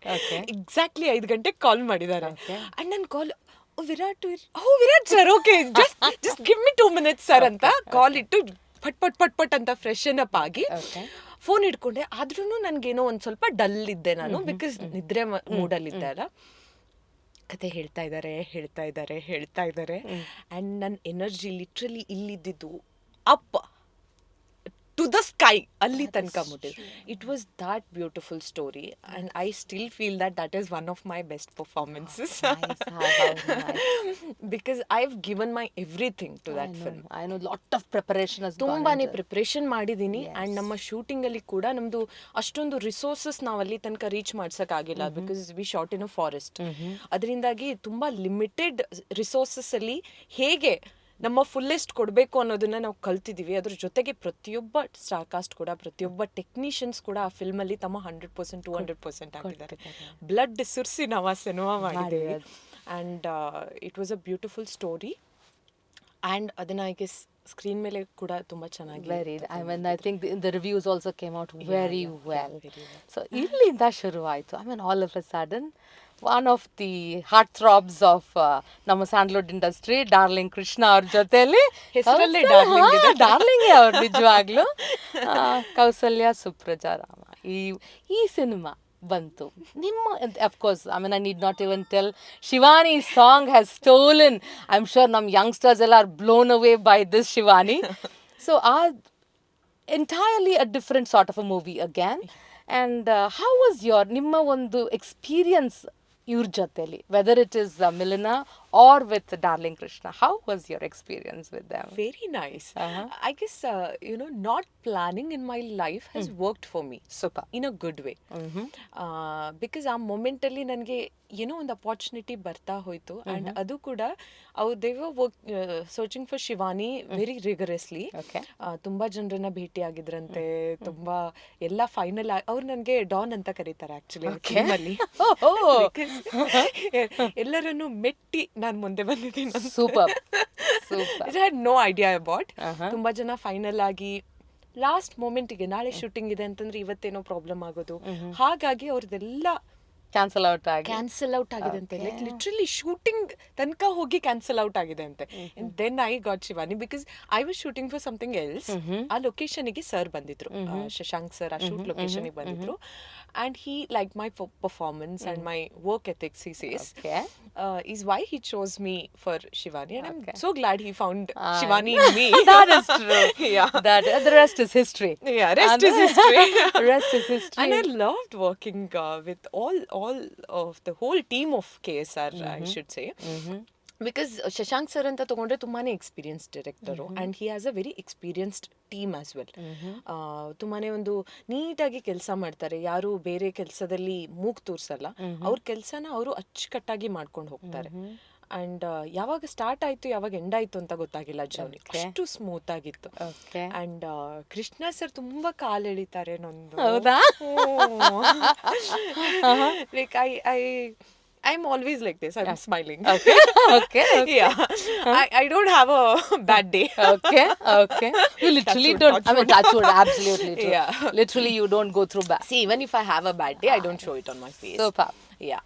ಎಕ್ಸಾಕ್ಟ್ಲಿ 5 ಗಂಟೆಗೆ ಕಾಲ್ ಮಾಡಿದ್ದಾರೆ. ಅಂಡ್ ನನ್ನ call, Virat sir, okay just give me 2 minutes sir ಅಂತ ಕಾಲ್ ಇಟ್ಟು ಪಟ್ ಪಟ್ ಪಟ್ ಪಟ್ ಅಂತ ಫ್ರೆಶನ್ ಅಪ್ ಆಗಿ ಫೋನ್ ಇಟ್ಕೊಂಡೆ. ಆದ್ರೂ ನನ್ಗೇನೋ ಒಂದ್ ಸ್ವಲ್ಪ ಡಲ್ ಇದ್ದೆ ನಾನು, ಬಿಕಾಸ್ ನಿದ್ರೆ ಮೂಡಲ್ಲಿದ್ದೆ ಅಲ್ಲ. ಕತೆ ಹೇಳ್ತಾ ಇದ್ದಾರೆ ಅಂಡ್ ನನ್ನ ಎನರ್ಜಿ ಲಿಟ್ರಲಿ ಇಲ್ಲಿದ್ದು ಅಪ್ ಟು ದ ಸ್ಕೈ, ಅಲ್ಲಿ ತನಕ ಮುಟ್ಟಿದೆ. It was that beautiful story and I still feel that is one of my best performances, because I have given my everything to that film. I know lot of preparation, ತುಂಬಾನೇ ಪ್ರಿಪರೇಷನ್ ಮಾಡಿದ್ದೀನಿ. ಅಂಡ್ ನಮ್ಮ ಶೂಟಿಂಗ್ ಅಲ್ಲಿ ಕೂಡ ನಮ್ದು ಅಷ್ಟೊಂದು ರಿಸೋರ್ಸಸ್ ನಾವು ಅಲ್ಲಿ ತನಕ ರೀಚ್ ಮಾಡ್ಸಕ್ ಆಗಿಲ್ಲ, because we shot in a forest. ಅದರಿಂದಾಗಿ ತುಂಬಾ ಲಿಮಿಟೆಡ್ ರಿಸೋರ್ಸಸ್ ಅಲ್ಲಿ ಹೇಗೆ ನಮ್ಮ ಫುಲ್ಲೆಸ್ಟ್ ಕೊಡಬೇಕು ಅನ್ನೋದನ್ನ ನಾವು ಕಲ್ತಿದ್ದೀವಿ. ಅದ್ರ ಜೊತೆಗೆ ಪ್ರತಿಯೊಬ್ಬ ಸ್ಟಾರ್ ಕಾಸ್ಟ್ ಕೂಡ, ಪ್ರತಿಯೊಬ್ಬ ಟೆಕ್ನಿಷಿಯನ್ಸ್ ಕೂಡ ಆ ಫಿಲ್ಮಲ್ಲಿ ತಮ್ಮ 100% 200% ಹಾಕಿದ್ದಾರೆ. ಬ್ಲಡ್ ಸುರಿಸಿ ನಾವು ಆ ಸಿನಿಮಾ ಮಾಡಿದ್ದೀವಿ. And it was a beautiful story. And ಅದನ್ನ ಐ ಗೆಸ್ ಸ್ಕ್ರೀನ್ ಮೇಲೆ ಕೂಡ ತುಂಬ ಚೆನ್ನಾಗಿ, I mean I think the reviews also came out very well. So ಇಲ್ಲಿಂದ ಶುರುವಾಯಿತು. I mean all of a sudden one of the heartthrobs of ನಮ್ಮ ಸ್ಯಾಂಡ್ಲ್ವುಡ್ ಇಂಡಸ್ಟ್ರಿ, ಡಾರ್ಲಿಂಗ್ ಕೃಷ್ಣ ಅವ್ರ ಜೊತೆಯಲ್ಲಿ, ಡಾರ್ಲಿಂಗ್ ಅವ್ರು ನಿಜವಾಗ್ಲೂ, ಕೌಸಲ್ಯ, ಸುಪ್ರಜಾ, ರಾಮ, ಈ ಸಿನಿಮಾ ಬಂತು. ನಿಮ್ಮ of course I mean I need not even tell, Shivani song has stolen, I am sure ನಮ್ಮ ಯಂಗ್ಸ್ಟರ್ಸ್ ಎಲ್ಲ are blown away by this Shivani. So entirely a different sort of a movie again. And how was ನಿಮ್ಮ ಒಂದು ಎಕ್ಸ್ಪೀರಿಯನ್ಸ್ ಇವ್ರ ಜೊತೆಲಿ, whether it is Milana or with Darling Krishna? How was your experience with them? Very nice. I guess, not planning in my life has worked for me. Super. In a good way. Because ಆ ಮೊಮೆಂಟಲ್ಲಿ ನನಗೆ ಏನೋ ಒಂದು ಅಪಾರ್ಚುನಿಟಿ ಬರ್ತಾ ಹೋಯ್ತು. ಆ್ಯಂಡ್ ಅದು ಕೂಡ they were searching for Shivani very ರಿಗರಸ್ಲಿ. ತುಂಬ ಜನರನ್ನ ಭೇಟಿ ಆಗಿದ್ರಂತೆ, ತುಂಬ ಎಲ್ಲ ಫೈನಲ್ ಅವ್ರು ನನಗೆ ಡಾನ್ ಅಂತ ಕರೀತಾರೆ ಆ್ಯಕ್ಚುಲಿ ಫಿಲ್ಮಲ್ಲಿ. ಎಲ್ಲರನ್ನು ಮೆಟ್ಟಿ ನಾನು ಮುಂದೆ ಬಂದಿದ್ದೀನಿ. Super. I had no idea about. ತುಂಬ ಜನ ಫೈನಲ್ ಆಗಿ ಲಾಸ್ಟ್ ಮೂಮೆಂಟಿಗೆ ನಾಳೆ ಶೂಟಿಂಗ್ ಇದೆ ಅಂತಂದ್ರೆ ಇವತ್ತೇನೋ ಪ್ರಾಬ್ಲಮ್ ಆಗೋದು, ಹಾಗಾಗಿ ಅವ್ರದ್ದೆಲ್ಲ ಕ್ಯಾನ್ಸಲ್ ಔಟ್ ಆಗಿದೆ ಅಂತೆ. ಲೈಕ್ ಲಿಟ್ರಲಿ ಶೂಟಿಂಗ್ ತನಕ ಹೋಗಿ ಕ್ಯಾನ್ಸಲ್ ಔಟ್ ಆಗಿದೆ ಅಂತೆ. Then I got Shivani, because I was shooting for something else. ಆ ಲೊಕೇಶನ್ಗೆ ಸರ್ ಬಂದಿದ್ರು, ಶಶಾಂಕ್ ಸರ್ ಆ ಶೂಟ್ ಲೊಕೇಶನ್ಗೆ ಬಂದಿದ್ರು. And he liked my performance and my work ethics, he says. Is why he chose me for Shivani. And I'm so glad he found Shivani in me. That is true. Yeah. The rest is history. Yeah, rest is history. Rest is history. And I loved working with all of the whole team of KSR, I should say. Because Shashank sir ಅಂತ ತಗೊಂಡ್ರೆ ತುಂಬಾನೇ experienced director, and he has a very experienced team as well. ತುಂಬಾನೇ ಒಂದು ನೀಟಾಗಿ ಕೆಲಸ ಮಾಡ್ತಾರೆ, ಯಾರು ಬೇರೆ ಕೆಲಸದಲ್ಲಿ ಮೂಗ್ ತೋರ್ಸಲ್ಲ. ಅವ್ರ ಕೆಲಸನ ಅವರು ಅಚ್ಚುಕಟ್ಟಾಗಿ ಮಾಡ್ಕೊಂಡು ಹೋಗ್ತಾರೆ. ಅಂಡ್ ಯಾವಾಗ ಸ್ಟಾರ್ಟ್ ಆಯ್ತು ಯಾವಾಗ ಎಂಡ್ ಆಯ್ತು ಅಂತ ಗೊತ್ತಾಗಿಲ್ಲ ಜರ್ನಿ, ಅಷ್ಟು ಸ್ಮೂತ್ ಆಗಿತ್ತು. ಅಂಡ್ ಕೃಷ್ಣ ಸರ್ ತುಂಬಾ ಕಾಲ್ ಎಳಿತಾರೆ ನಂದು. Like I'm always like this. I'm smiling. Okay. Yeah. I don't have a bad day. Okay. You literally don't. I mean, touch wood, absolutely true. Yeah. Literally, you don't go through bad. See, even if I have a bad day, I don't show it on my face. Super. Yeah.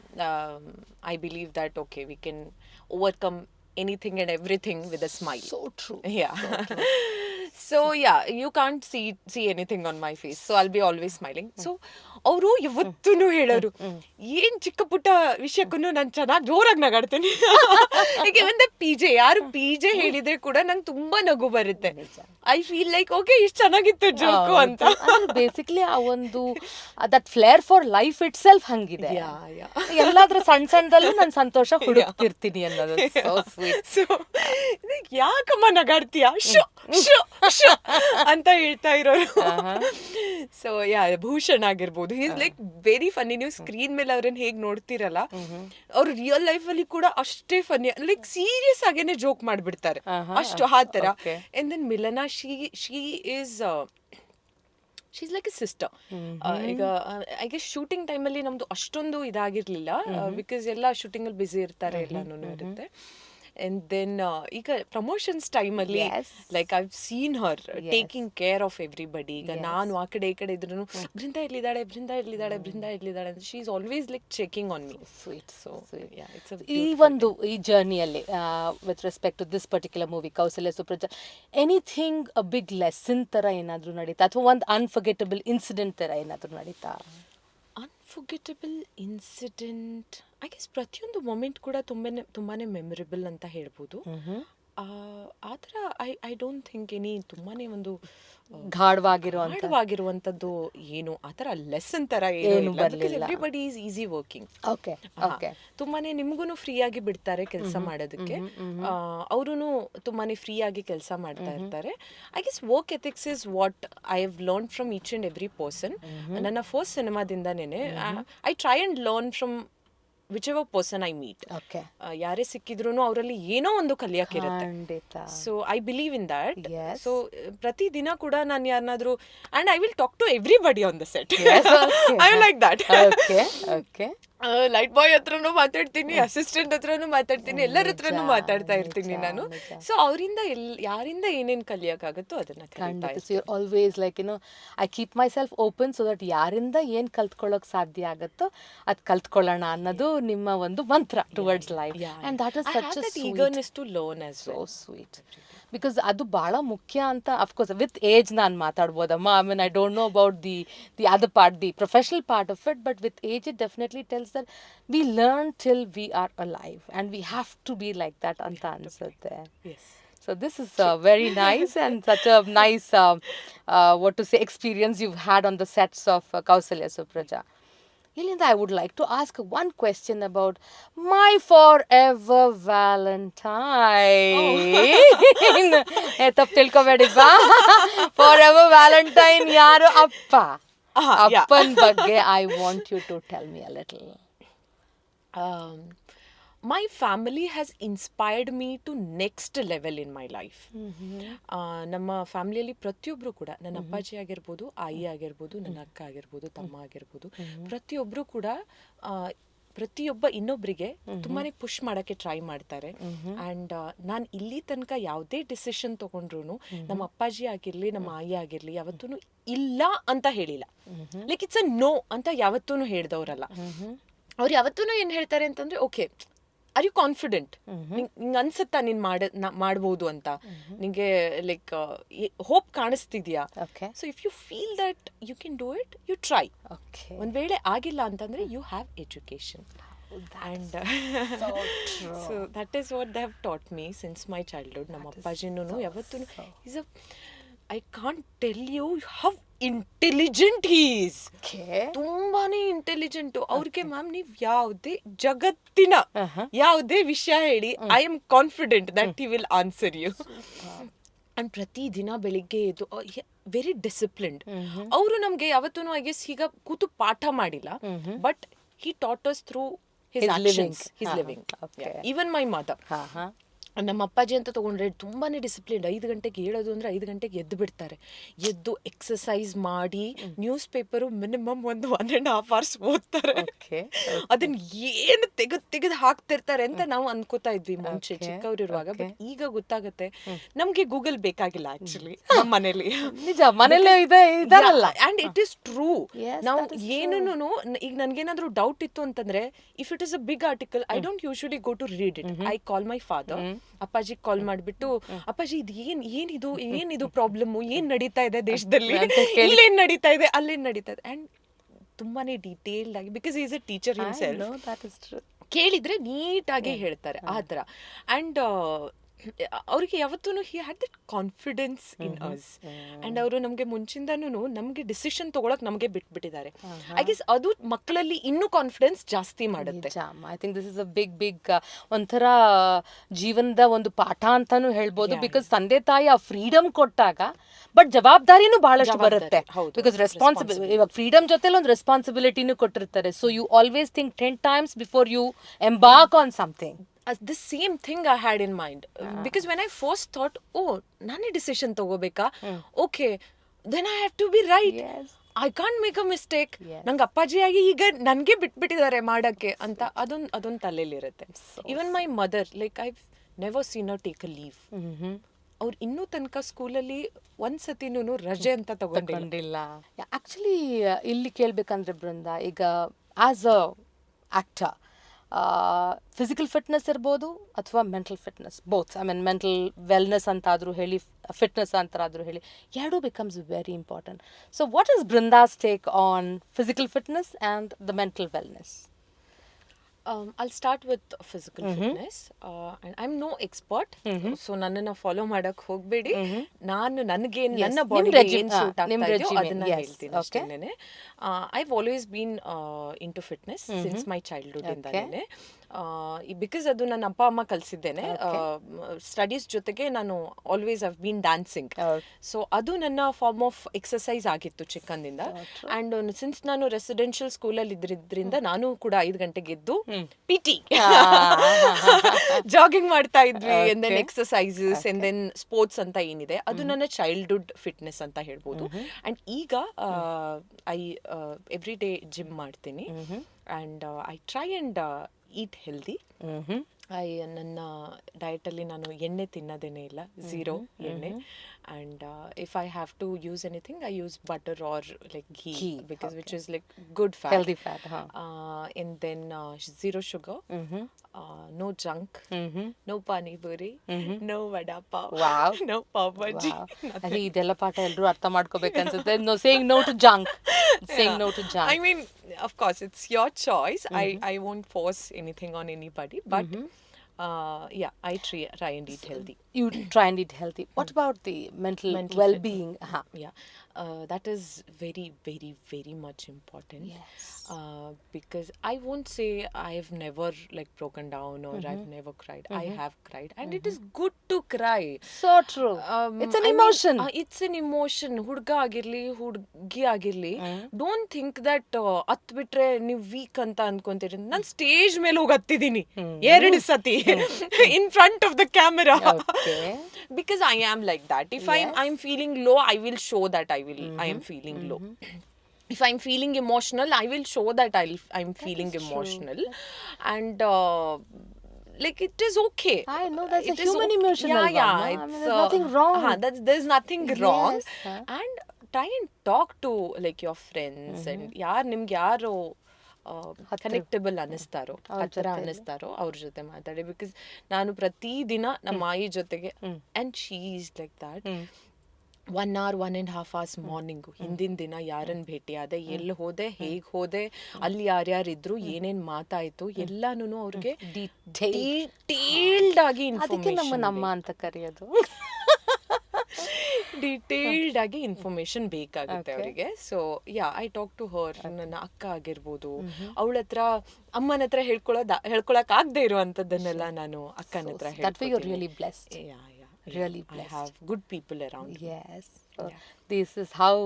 I believe that, okay, we can overcome anything and everything with a smile. So true. Yeah. So yeah, you can't see anything on my face. So I'll be always smiling. So ಅವರು ಯಾವತ್ತೂ ಹೇಳೋರು, ಏನ್ ಚಿಕ್ಕ ಪುಟ್ಟ ವಿಷಯಕ್ಕೂ ನಾನು ಚೆನ್ನಾಗಿ ಜೋರಾಗಿ ನಗಾಡ್ತೀನಿ. ಈಗ ಒಂದು PJ ಯಾರು PJ ಹೇಳಿದ್ರೆ ಕೂಡ ನಂಗೆ ತುಂಬಾ ನಗು ಬರುತ್ತೆ. ಐ ಫೀಲ್ ಲೈಕ್ ಓಕೆ ಇಷ್ಟು ಚೆನ್ನಾಗಿತ್ತು ಜೋಕು ಅಂತ. ಬೇಸಿಕ್ಲಿ ಆ ಒಂದು that flair for life itself ಹಂಗಿದೆ. ಎಲ್ಲಾದ್ರೂ ಸಣ್ಣದಲ್ಲೂ ನಾನು ಸಂತೋಷ ಹುಡುಕ್ತಿರ್ತೀನಿ ಅನ್ನೋದು. ಸೊ ಯಾಕಮ್ಮ ನಗಾಡ್ತೀಯಾ ಅಂತ ಹೇಳ್ತಾ ಇರೋರು. ಸೊ ಭೂಷಣ್ ಆಗಿರ್ಬೋದು, he is like very funny. ನೀವು ಸ್ಕ್ರೀನ್ ಮೇಲೆ ಅವ್ರನ್ನ ಹೇಗ್ ನೋಡ್ತಿರಲ್ಲ, ಅವ್ರು ರಿಯಲ್ ಲೈಫ್ ಅಲ್ಲಿ ಕೂಡ ಅಷ್ಟೇ ಫನ್ನಿ, ಲೈಕ್ ಸೀರಿಯಸ್ ಆಗೇನೆ ಜೋಕ್ ಮಾಡ್ಬಿಡ್ತಾರೆ, ಅಷ್ಟು ಆ ತರ. And then Milana, she's like a sister. ಈಗ ಐ ಗೆಸ್ ಶೂಟಿಂಗ್ ಟೈಮಲ್ಲಿ ನಮ್ದು ಅಷ್ಟೊಂದು ಇದಾಗಿರ್ಲಿಲ್ಲ, ಬಿಕಾಸ್ ಎಲ್ಲ ಶೂಟಿಂಗ್ ಅಲ್ಲಿ ಬ್ಯುಸಿ ಇರ್ತಾರೆ, ಎಲ್ಲಾನು ಇರುತ್ತೆ. ಅಂಡ್ ದೆನ್ ಈಗ ಪ್ರಮೋಷನ್ಸ್ ಟೈಮಲ್ಲಿ Yes. Like I've seen her taking care of everybody. ಈಗ ನಾನು ಆ ಕಡೆ ಈ ಕಡೆ ಇದ್ರು ಬೃಂದಾ ಎಲ್ಲಿದ್ದಾಳೆ ಬೃಂದಾ ಎಲ್ಲಿದ್ದಾಳೆ ಬೃಂದಾ ಎಲ್ಲಿದ್ದಾಳೆ ಅಂತ she is always like checking on me. Sweet. So ಈ ಒಂದು ಈ ಜರ್ನಿಯಲ್ಲಿ with respect to this particular movie Kausalya Supraja, anything a big lesson ಥರ ಏನಾದರೂ ನಡೀತಾ ಅಥವಾ ಒಂದು ಅನ್ಫರ್ಗೆಟಬಲ್ ಇನ್ಸಿಡೆಂಟ್ ಥರ ಏನಾದರೂ ನಡೀತಾ? ಅನ್ಫರ್ಗೆಟಬಲ್ ಇನ್ಸಿಡೆಂಟ್ ಐ ಗೆಸ್ ಪ್ರತಿಯೊಂದು ಮೊಮೆಂಟ್ ಕೂಡ ತುಂಬಾನೇ ಮೆಮೊರೇಬಲ್ ಅಂತ ಹೇಳ್ಬೋದು. ಆ ಥರ ಐ ಡೋಂಟ್ ಥಿಂಕ್ ಎನಿ ತುಂಬಾನೇ ಒಂದು ಗಾಢವಾಗಿರುವಂಥದ್ದು ಏನು ಆ ಥರ ಲೆಸನ್ ಥರ ಏನು ಎವ್ರಿಬಡಿ ಈಸ್ ಈಸಿ ವರ್ಕಿಂಗ್. ತುಂಬಾನೇ ನಿಮ್ಗೂ ಫ್ರೀ ಆಗಿ ಬಿಡ್ತಾರೆ ಕೆಲಸ ಮಾಡೋದಕ್ಕೆ, ಅವರು ತುಂಬಾನೇ ಫ್ರೀ ಆಗಿ ಕೆಲಸ ಮಾಡ್ತಾ ಇರ್ತಾರೆ. I guess work ethics is what I have learn from each and every person. ನನ್ನ ಫಸ್ಟ್ ಸಿನಿಮಾದಿಂದನೇ I try and learn from whichever person I meet. ಯಾರೇ ಸಿಕ್ಕಿದ್ರು ಅವರಲ್ಲಿ ಏನೋ ಒಂದು ಕಲಿಯಕ್ಕಿರುತ್ತೆ. So I believe in that. So ಪ್ರತಿ ದಿನ ಕೂಡ ನಾನು ಯಾರನ್ನಾದ್ರೂ and I will talk to everybody on the set. I like that. Light boy ಹತ್ರನೂ ಮಾತಾಡ್ತೀನಿ, ಅಸಿಸ್ಟೆಂಟ್ ಹತ್ರನೂ ಮಾತಾಡ್ತೀನಿ, ಎಲ್ಲರ ಹತ್ರನೂ ಮಾತಾಡ್ತಾ ಇರ್ತೀನಿ ನಾನು. ಸೊ ಅವರಿಂದ ಯಾರಿಂದ ಏನೇನು ಕಲಿಯೋಕ್ಕಾಗುತ್ತೋ ಅದನ್ನ always like I keep my self open so that ಯಾರಿಂದ ಏನು ಕಲ್ತ್ಕೊಳ್ಳೋಕೆ ಸಾಧ್ಯ ಆಗುತ್ತೋ ಅದು ಕಲ್ತ್ಕೊಳ್ಳೋಣ ಅನ್ನೋದು ನಿಮ್ಮ ಒಂದು ಮಂತ್ರ towards life. And that is such a eagerness to learn as so sweet. Because ಅದು ಭಾಳ ಮುಖ್ಯ ಅಂತ ಅಫ್ಕೋರ್ಸ್ ವಿತ್ ಏಜ್ ನಾನು ಮಾತಾಡ್ಬೋದಮ್ಮ. I mean I don't know about the other part, the professional part of it, but with age it definitely tells that we learn till we are alive and we have to be like that ಅಂತ ಅನಿಸುತ್ತೆ. So this is very nice and such a nice what to say experience you've had on the sets of Kousalya Supraja. Ilinda, I would like to ask one question about my forever Valentine. Tap tilkobedi ba? Forever Valentine yaru appa. Appan bagge I want you to tell me a little. My family has inspired me to next level in my life. ನಮ್ಮ ಫ್ಯಾಮಿಲಿಯಲ್ಲಿ ಪ್ರತಿಯೊಬ್ಬರು ಕೂಡ ನನ್ನ ಅಪ್ಪಾಜಿ ಆಗಿರ್ಬೋದು, ಆಯಿ ಆಗಿರ್ಬೋದು, ನನ್ನ ಅಕ್ಕ ಆಗಿರ್ಬೋದು, ತಮ್ಮ ಆಗಿರ್ಬೋದು, ಪ್ರತಿಯೊಬ್ಬರು ಕೂಡ ಪ್ರತಿಯೊಬ್ಬ ಇನ್ನೊಬ್ಬರಿಗೆ ತುಂಬಾನೇ ಪುಷ್ ಮಾಡೋಕ್ಕೆ ಟ್ರೈ ಮಾಡ್ತಾರೆ. ಆ್ಯಂಡ್ ನಾನು ಇಲ್ಲಿ ತನಕ ಯಾವುದೇ ಡಿಸಿಷನ್ ತೊಗೊಂಡ್ರು ನಮ್ಮ ಅಪ್ಪಾಜಿ ಆಗಿರಲಿ ನಮ್ಮ ಆಯಿ ಆಗಿರಲಿ ಯಾವತ್ತೂ ಇಲ್ಲ ಅಂತ ಹೇಳಿಲ್ಲ. ಲೈಕ್ ಇಟ್ಸ್ ಅ ನೋ ಅಂತ ಯಾವತ್ತೂ ಹೇಳ್ದವ್ರಲ್ಲ. ಅವ್ರು ಯಾವತ್ತೂ ಏನು ಹೇಳ್ತಾರೆ ಅಂತಂದ್ರೆ, ಓಕೆ ಆರ್ ಯು ಕಾನ್ಫಿಡೆಂಟ್, ನಿಂಗೆ ಅನ್ಸುತ್ತಾ ನೀನು ಮಾಡ್ಬೋದು ಅಂತ, ನಿಂಗೆ ಲೈಕ್ ಹೋಪ್ ಕಾಣಿಸ್ತಿದ್ಯಾ? So if you feel that you can do it, you try. ಒಂದ್ ವೇಳೆ ಆಗಿಲ್ಲ ಅಂತಂದ್ರೆ you have education. And so that is what they have taught me since my childhood. ನಮ್ಮ ಅಪ್ಪಾಜಿನೂ ಯಾವತ್ತೂ is a I can't tell you how intelligent he is. ತುಂಬಾನೇ ಇಂಟೆಲಿಜೆಂಟ್. ಅವ್ರಿಗೆ ಮ್ಯಾಮ್ ನೀವು ಯಾವುದೇ ಜಗತ್ತಿನ ಯಾವುದೇ ವಿಷಯ ಹೇಳಿ, I am confident that he will answer you. And ಪ್ರತಿ ದಿನ ಬೆಳಿಗ್ಗೆ ಎದ್ದು ವೆರಿ ಡಿಸಿಪ್ಲಿನ್ಡ್. ಅವರು ನಮ್ಗೆ ಯಾವತ್ತೂ ಐ ಗೆಸ್ ಈಗ ಕೂತು ಪಾಠ ಮಾಡಿಲ್ಲ, but he taught us through his actions, his living. Even my mother. ನಮ್ಮ ಅಪ್ಪಾಜಿ ಅಂತ ತೊಗೊಂಡ್ರೆ ತುಂಬಾನೇ ಡಿಸಿಪ್ಲಿನ್. 5 ಗಂಟೆಗೆ ಹೇಳೋದು ಅಂದರೆ 5 ಗಂಟೆಗೆ ಎದ್ದು ಬಿಡ್ತಾರೆ. ಎದ್ದು ಎಕ್ಸಸೈಸ್ ಮಾಡಿ ನ್ಯೂಸ್ ಪೇಪರು ಮಿನಿಮಮ್ 1.5 hours ಓದ್ತಾರೆ. ಅದನ್ನ ಏನು ತೆಗೆದು ಹಾಕ್ತಿರ್ತಾರೆ ಅಂತ ನಾವು ಅನ್ಕೋತಾ ಇದ್ವಿ ಮುಂಚೆ ಚಿಕ್ಕವರಿರುವಾಗ. ಬಟ್ ಈಗ ಗೊತ್ತಾಗುತ್ತೆ ನಮ್ಗೆ ಗೂಗಲ್ ಬೇಕಾಗಿಲ್ಲ ಆಕ್ಚುಲಿ. ನಮ್ಮ ಮನೇಲಿ ನಿಜ ಮನೇಲಿ ಇದೆ ಇದಾರಲ್ಲ. And it is true. ನಾವು ಏನೂ ಈಗ ನನ್ಗೇನಾದ್ರೂ ಡೌಟ್ ಇತ್ತು ಅಂತಂದ್ರೆ, if it is a big article I don't usually go to read it. I call my father, ಅಪ್ಪಾಜಿ ಕಾಲ್ ಮಾಡ್ಬಿಟ್ಟು, ಅಪ್ಪಾಜಿ ಇದು ಏನಿದು ಪ್ರಾಬ್ಲಮ್, ಏನ್ ನಡೀತಾ ಇದೆ ದೇಶದಲ್ಲಿ, ಇಲ್ಲೇನ್ ನಡೀತಾ ಇದೆ, ಅಲ್ಲೇನ್ ನಡೀತಾ ಇದೆ. ಅಂಡ್ ತುಂಬಾನೇ ಡೀಟೇಲ್ಡ್ ಆಗಿ, because is a teacher himself, ಕೇಳಿದ್ರೆ ನೀಟಾಗಿ ಹೇಳ್ತಾರೆ ಆ ಥರ. ಅಂಡ್ ಅವ್ರಿಗೆ ಯಾವತ್ತೂ he had that confidence in us. And ಅವರು ನಮಗೆ ಮುಂಚಿಂದನೂ ನಮಗೆ ಡಿಸಿಷನ್ ತಗೊಳಕ್ ನಮಗೆ ಬಿಟ್ಬಿಟ್ಟಿದ್ದಾರೆ. ಐ ಗೆಸ್ ಅದು ಮಕ್ಕಳಲ್ಲಿ ಇನ್ನೂ ಕಾನ್ಫಿಡೆನ್ಸ್ ಜಾಸ್ತಿ ಮಾಡುತ್ತೆ. I think this is a big ಒಂಥರ ಜೀವನದ ಒಂದು ಪಾಠ ಅಂತಾನು ಹೇಳ್ಬೋದು. ಬಿಕಾಸ್ ತಂದೆ ತಾಯಿ ಆ ಫ್ರೀಡಮ್ ಕೊಟ್ಟಾಗ ಬಟ್ ಜವಾಬ್ದಾರಿನೂ ಬಹಳಷ್ಟು ಬರುತ್ತೆ. ಬಿಕಾಸ್ ರೆಸ್ಪಾನ್ಸಿಬಿಲಿಟಿ, ಇವಾಗ ಫ್ರೀಡಮ್ ಜೊತೆಲಿ ಒಂದು ರೆಸ್ಪಾನ್ಸಿಬಿಲಿಟಿನೂ ಕೊಟ್ಟಿರ್ತಾರೆ. So you always think 10 times before you embark on something. The same thing I had in mind. Because when I first thought, oh, nane decision ತಗೋಬೇಕಾ, okay, then I have to be right. I can't make a mistake. ನಂಗೆ ಅಪ್ಪಾಜಿಯಾಗಿ ಈಗ ನನಗೆ ಬಿಟ್ಬಿಟ್ಟಿದ್ದಾರೆ ಮಾಡೋಕ್ಕೆ ಅಂತ ಅದೊಂದು ತಲೆಯಲ್ಲಿರುತ್ತೆ. Even my mother, like never seen a take a leave. ಅವ್ರು ಇನ್ನೂ ತನಕ ಸ್ಕೂಲಲ್ಲಿ ಒಂದ್ಸತಿನೂ ರಜೆ ಅಂತ ತಗೊಂಡಿಲ್ಲ. ಆಕ್ಚುಲಿ ಇಲ್ಲಿ ಕೇಳ್ಬೇಕಂದ್ರೆ ಬೃಂದ, ಈಗ as a actor physical fitness ಇರ್ಬೋದು ಅಥವಾ mental fitness, both. I mean mental wellness ಅಂತಾದರೂ ಹೇಳಿ, ಫಿಟ್ನೆಸ್ ಅಂತಾದರೂ ಹೇಳಿ, ಎರಡೂ becomes very important. So what is Brinda's take on physical fitness and the mental wellness? I'll start with physical fitness. And I'm no expert. So ನನ್ನನ್ನು ಫಾಲೋ ಮಾಡಕ್ ಹೋಗ್ಬೇಡಿ. ನಾನು ನನಗೆ ನನ್ನ ಬಾಡಿಗೆ ಏನು ಸೂಟ್ ಆಗ್ತಾ ಇದೆಯೋ ಅದನ್ನ ಹೇಳ್ತೀನಿ ಅಷ್ಟೇನೆ. I've always been into fitness since my childhood ಇಂದಾನೆ. ಬಿಕಾಸ್ ಅದು ನನ್ನ ಅಪ್ಪ ಅಮ್ಮ ಕಲಿಸಿದ್ದೇನೆ. ಸ್ಟಡೀಸ್ ಜೊತೆಗೆ ನಾನು always have been dancing. So ಅದು ನನ್ನ ಫಾರ್ಮ್ ಆಫ್ ಎಕ್ಸಸೈಸ್ ಆಗಿತ್ತು ಚಿಕ್ಕಂದಿಂದ. ಅಂಡ್ ಸಿನ್ಸ್ ನಾನು ರೆಸಿಡೆನ್ಷಿಯಲ್ ಸ್ಕೂಲಲ್ಲಿ ಇದ್ರಿಂದ ನಾನು ಕೂಡ 5 ಗಂಟೆಗೆ ಎದ್ದು PT ಜಾಗಿಂಗ್ ಮಾಡ್ತಾ ಇದ್ವಿ. And then exercises and then sports ಅಂತ ಏನಿದೆ ಅದು ನನ್ನ ಚೈಲ್ಡ್ಹುಡ್ ಫಿಟ್ನೆಸ್ ಅಂತ ಹೇಳ್ಬೋದು. ಅಂಡ್ ಈಗ ಐ ಎವ್ರಿ ಡೇ ಜಿಮ್ ಮಾಡ್ತೀನಿ. And I try and eat healthy. ನನ್ನ ಡಯಟಲ್ಲಿ ನಾನು ಎಣ್ಣೆ ತಿನ್ನೋದೇನೇ ಇಲ್ಲ, ಝೀರೋ ಎಣ್ಣೆ. And if I have to use anything I use butter or like ghee, because which is like good fat. Healthy fat. And then zero sugar, no junk, no panipuri, no vada pav, no pav bhaji. ಇದೆಲ್ಲ ಪಾಠ ಎಲ್ಲರೂ ಅರ್ಥ ಮಾಡ್ಕೋಬೇಕನ್ಸುತ್ತೆ. No saying no to junk, saying no to junk. I mean, of course, it's your choice. I won't force anything on anybody, but yeah, I try and eat healthy. You try and eat healthy. What about the mental well-being? Yeah, that is very, very, very much important. Yes. Because I won't say I've never like broken down or I've never cried. I have cried, and it is good to cry. So true. It's an emotion. It's an emotion. ಹುಡುಗ ಆಗಿರ್ಲಿ ಹುಡುಗಿ ಆಗಿರ್ಲಿ, ಡೋಂಟ್ ಥಿಂಕ್ ದಟ್ ಹತ್ ಬಿಟ್ರೆ ನೀವು ವೀಕ್ ಅಂತ ಅನ್ಕೊಂತೀರಿ. ನಾನು ಸ್ಟೇಜ್ ಮೇಲೆ ಹೋಗಿ ಹತ್ತಿದ್ದೀನಿ 2 ಸತಿ in front of the camera. Because I am like that. If I'm feeling low, I will show that I am feeling low. If I'm feeling emotional, I will show that I'm feeling emotional. And like it is okay. I know that's a human emotion. Yeah, I mean, there's nothing wrong. There's nothing wrong. Yes. And try and talk to like your friends and ನಿಮ್ಗೆ ಯಾರು ಕನೆಕ್ಟಬಲ್ ಅನ್ನಿಸ್ತಾರೋ, ಹತ್ರ ಅನ್ನಿಸ್ತಾರೋ ಅವ್ರ ಜೊತೆ ಮಾತಾಡಿ. ಬಿಕಾಸ್ ನಾನು ಪ್ರತಿದಿನ ನಮ್ಮ ಆಯಿ ಜೊತೆಗೆ, and she is like that, 1 hour 1.5 hours morning ಹಿಂದಿನ ದಿನ ಯಾರನ್ನ ಭೇಟಿ ಆದೆ, ಎಲ್ಲಿ ಹೋದೆ, ಹೇಗೆ ಹೋದೆ, ಅಲ್ಲಿ ಯಾರ್ಯಾರಿದ್ರು, ಏನೇನು ಮಾತಾಯಿತು ಎಲ್ಲಾನು ಅವ್ರಿಗೆ ಡೀಟೇಲ್ಡ್ ಆಗಿ ಇನ್ಫಾರ್ಮೇಷನ್, ನಮ್ಮ ಅಂತ ಕರೆಯೋದು, ಡೀಟೇಲ್ಡ್ ಆಗಿ ಇನ್ಫಾರ್ಮೇಶನ್ ಬೇಕಾಗುತ್ತೆ ಅವರಿಗೆ. So yeah, I talk to her. ನನ್ನ ಅಕ್ಕ ಆಗಿರ್ಬೋದು, ಅವಳ ಹತ್ರ ಅಮ್ಮನ ಹತ್ರ ಹೇಳ್ಕೊಳಕ್ ಆಗದೆ ಇರುವಂತದ್ದನ್ನೆಲ್ಲ ನಾನು ಅಕ್ಕನ ಹತ್ರ really blessed. Really blessed. I have good people around. Yes. This is how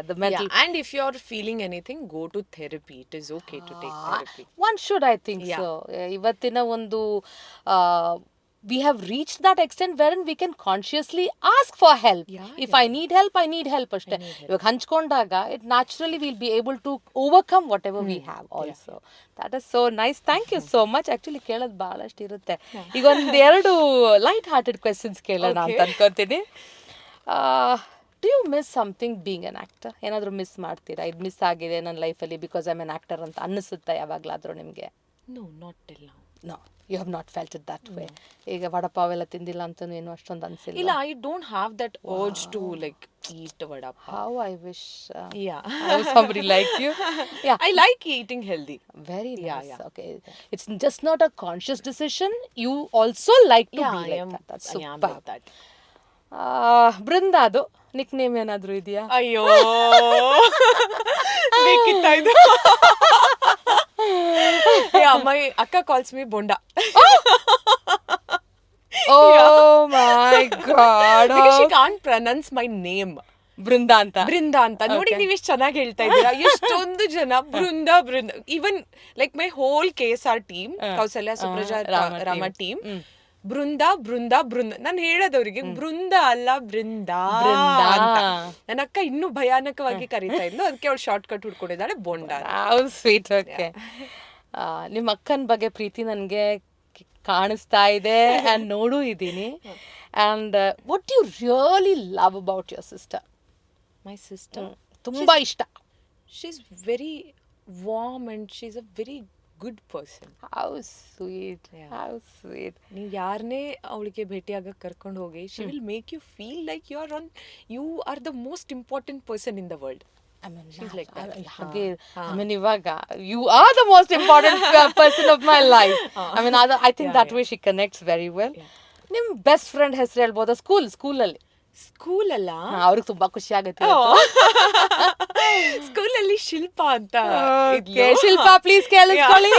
the mental. And if you're feeling anything, go to therapy. It is okay to take therapy. One should, I think so. Ivattina ಒಂದು we have reached that extent wherein we can consciously ask for help. If I need help, I need help ಅಷ್ಟೇ. ಇವಾಗ ಹಂಚ್ಕೊಂಡಾಗ it naturally we'll be able to overcome whatever we have also. That is so nice. Thank you so much. Actually ಕೇಳೋದು ಬಹಳಷ್ಟು ಇರುತ್ತೆ. ಈಗ ಒಂದೆರಡು ಲೈಟ್ ಹಾರ್ಟೆಡ್ ಕ್ವೆಶ್ಚನ್ಸ್ ಕೇಳೋಣ ಅಂತ ಅನ್ಕೊಂತೀನಿ. Do you miss something being an actor? ಏನಾದರೂ ಮಿಸ್ ಮಾಡ್ತೀರಾ? ಇದು ಮಿಸ್ ಆಗಿದೆ ನನ್ನ ಲೈಫಲ್ಲಿ because I am an actor ಅಂತ ಅನ್ನಿಸುತ್ತಾ ಯಾವಾಗಲಾದರೂ ನಿಮಗೆ? No, not till now. No, you have not felt it that way. ಈಗ ವಡಪಾವ್ ಎಲ್ಲ ತಿಂದಿಲ್ಲ ಅಂತ ಏನು ಅಷ್ಟೊಂದು ಅನ್ಸಿಲ್ಲ? ಇಲ್ಲ, I don't have that urge to like eat vadapav. How I wish have somebody like you. I like eating healthy. Very nice. Okay, it's just not a conscious decision. You also like to be like that. That's super. I am like that. ಬೃಂದಾದು ನಿಕ್ ನೇಮ್ ಏನಾದರೂ ಇದೆಯಾ? ಅಯ್ಯೋ, ಬೇಕಿತ್ತ ಇದು. My akka calls me Bonda. Oh my God. Because she can't pronounce my name. Brinda ಅಂತ. ನೋಡಿ, ನೀವು ಎಷ್ಟು ಚೆನ್ನಾಗಿ ಹೇಳ್ತಾ ಇದ್ದೀರಾ. ಎಷ್ಟೊಂದು ಜನ Brinda. Even like my whole KSR team, Kausalya, Supraja, Rama team, Brinda. ನಾನು ಹೇಳೋದವ್ರಿಗೆ ಬೃಂದ ಅಲ್ಲ, ಬೃಂದಾ ಅಂತ. ನನ್ನ ಅಕ್ಕ ಇನ್ನೂ ಭಯಾನಕವಾಗಿ ಕರೀತಾ ಇದ್ಲು, ಅದಕ್ಕೆ ಅವಳು ಶಾರ್ಟ್ ಕಟ್ ಹುಡ್ಕೊಂಡಿದ್ದಾಳೆ, ಬೋಂಡ. ಸ್ವೀಟ್. ಓಕೆ, ನಿಮ್ಮ ಅಕ್ಕನ ಬಗ್ಗೆ ಪ್ರೀತಿ ನನಗೆ ಕಾಣಿಸ್ತಾ ಇದೆ ಆ್ಯಂಡ್ ನೋಡೂ ಇದ್ದೀನಿ. And what you really love about your sister? My sister, ತುಂಬ ಇಷ್ಟ. she's very warm and she's a very good person. How sweet, how sweet. ನೀವು ಯಾರನ್ನೇ ಅವಳಿಗೆ ಭೇಟಿಯಾಗಕ್ಕೆ ಕರ್ಕೊಂಡು ಹೋಗಿ, she will make you feel like you are the most important person in the world. ಹಾಗೆ ಇವಾಗ you are the most important person of my life. I think that way she connects very well. ನಿಮ್ಮ ಬೆಸ್ಟ್ ಫ್ರೆಂಡ್ ಹೆಸರು ಹೇಳ್ಬೋದಾ? ಸ್ಕೂಲಲ್ಲಿ? ಸ್ಕೂಲ್ ಅಲ್ಲ, ಅವ್ರಿಗೆ ತುಂಬಾ ಖುಷಿ ಆಗುತ್ತೆ. ಸ್ಕೂಲಲ್ಲಿ ಶಿಲ್ಪಾ ಅಂತ ಇದ್ಲು. ಶಿಲ್ಪಾ, ಪ್ಲೀಸ್ ಕೇಳಿಸ್ಕೊಳ್ಳಿ.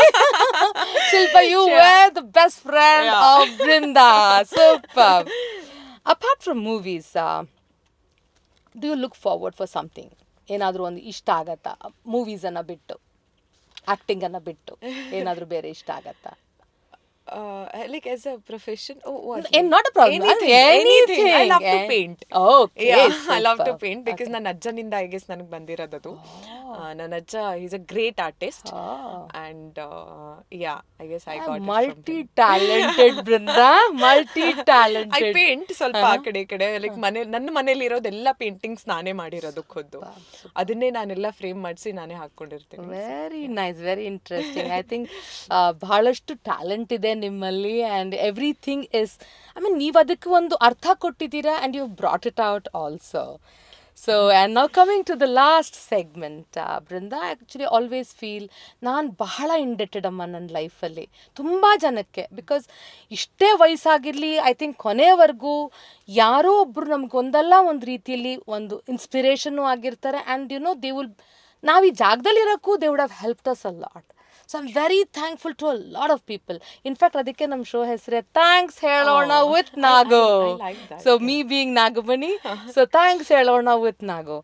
Shilpa, you were the best friend of Brinda. Super. Apart from movies, do you look forward for something? ಏನಾದರೂ ಒಂದು ಇಷ್ಟ ಆಗತ್ತಾ ಮೂವೀಸನ್ನು ಬಿಟ್ಟು, ಆ್ಯಕ್ಟಿಂಗನ್ನು ಬಿಟ್ಟು? ಏನಾದರೂ ಬೇರೆ ಇಷ್ಟ ಆಗತ್ತಾ? Like as a profession? Oh, what? Not a problem. Anything. I love to paint. Okay. Yeah, super. I love to paint because ನನ್ನ ಅಜ್ಜನಿಂದ I guess ನನಗೆ ಬಂದಿರೋದು. ನನ್ನ ಅಜ್ಜ he's a great artist. And yeah, I guess I got multi-talented Brinda. Multi-talented. I paint ಸ್ವಲ್ಪ ಆ ಕಡೆ ಈ ಕಡೆ. Like ನನ್ನ ಮನೇಲಿ ಇರೋದೆಲ್ಲ ಪೇಂಟಿಂಗ್ಸ್ ನಾನೇ ಮಾಡಿರೋದು ಖುದ್ದು. ಅದನ್ನೇ ನಾನೆಲ್ಲ ಫ್ರೇಮ್ ಮಾಡಿಸಿ ನಾನೇ ಹಾಕೊಂಡಿರ್ತೀನಿ. Very nice, very interesting. I think ಬಹಳಷ್ಟು ಟ್ಯಾಲೆಂಟ್ ಇದೆ ನಿಮ್ಮಲ್ಲಿ. ಆ್ಯಂಡ್ ಎವ್ರಿಥಿಂಗ್ ಇಸ್, ನೀವು ಅದಕ್ಕೆ ಒಂದು ಅರ್ಥ ಕೊಟ್ಟಿದ್ದೀರಾ and you brought it out also. So and ನಾವು coming to the last segment. Brinda, actually always feel ನಾನು ಬಹಳ ಇಂಡೆಟೆಡ್ ಅಮ್ಮ ನನ್ನ ಲೈಫಲ್ಲಿ ತುಂಬ ಜನಕ್ಕೆ. ಬಿಕಾಸ್ ಇಷ್ಟೇ ವಯಸ್ಸಾಗಿರಲಿ, ಐ ಥಿಂಕ್ ಕೊನೆವರೆಗೂ ಯಾರೋ ಒಬ್ಬರು ನಮಗೊಂದಲ್ಲ ಒಂದು ರೀತಿಯಲ್ಲಿ ಒಂದು ಇನ್ಸ್ಪಿರೇಷನ್ನು ಆಗಿರ್ತಾರೆ. ಆ್ಯಂಡ್ ದೇ ವಿಲ್, ನಾವು ಈ ಜಾಗದಲ್ಲಿರೋಕ್ಕೂ they would have helped us a lot. So I'm very thankful to a lot of people. In fact, ಅದಕ್ಕೆ ನಮ್ಮ ಶೋ ಹೆಸರೇ ಥ್ಯಾಂಕ್ಸ್ ಹೇಳೋಣ with Nagu. So me being Nagamani, so thanks ಹೇಳೋಣ ವಿತ್ ನಾಗು.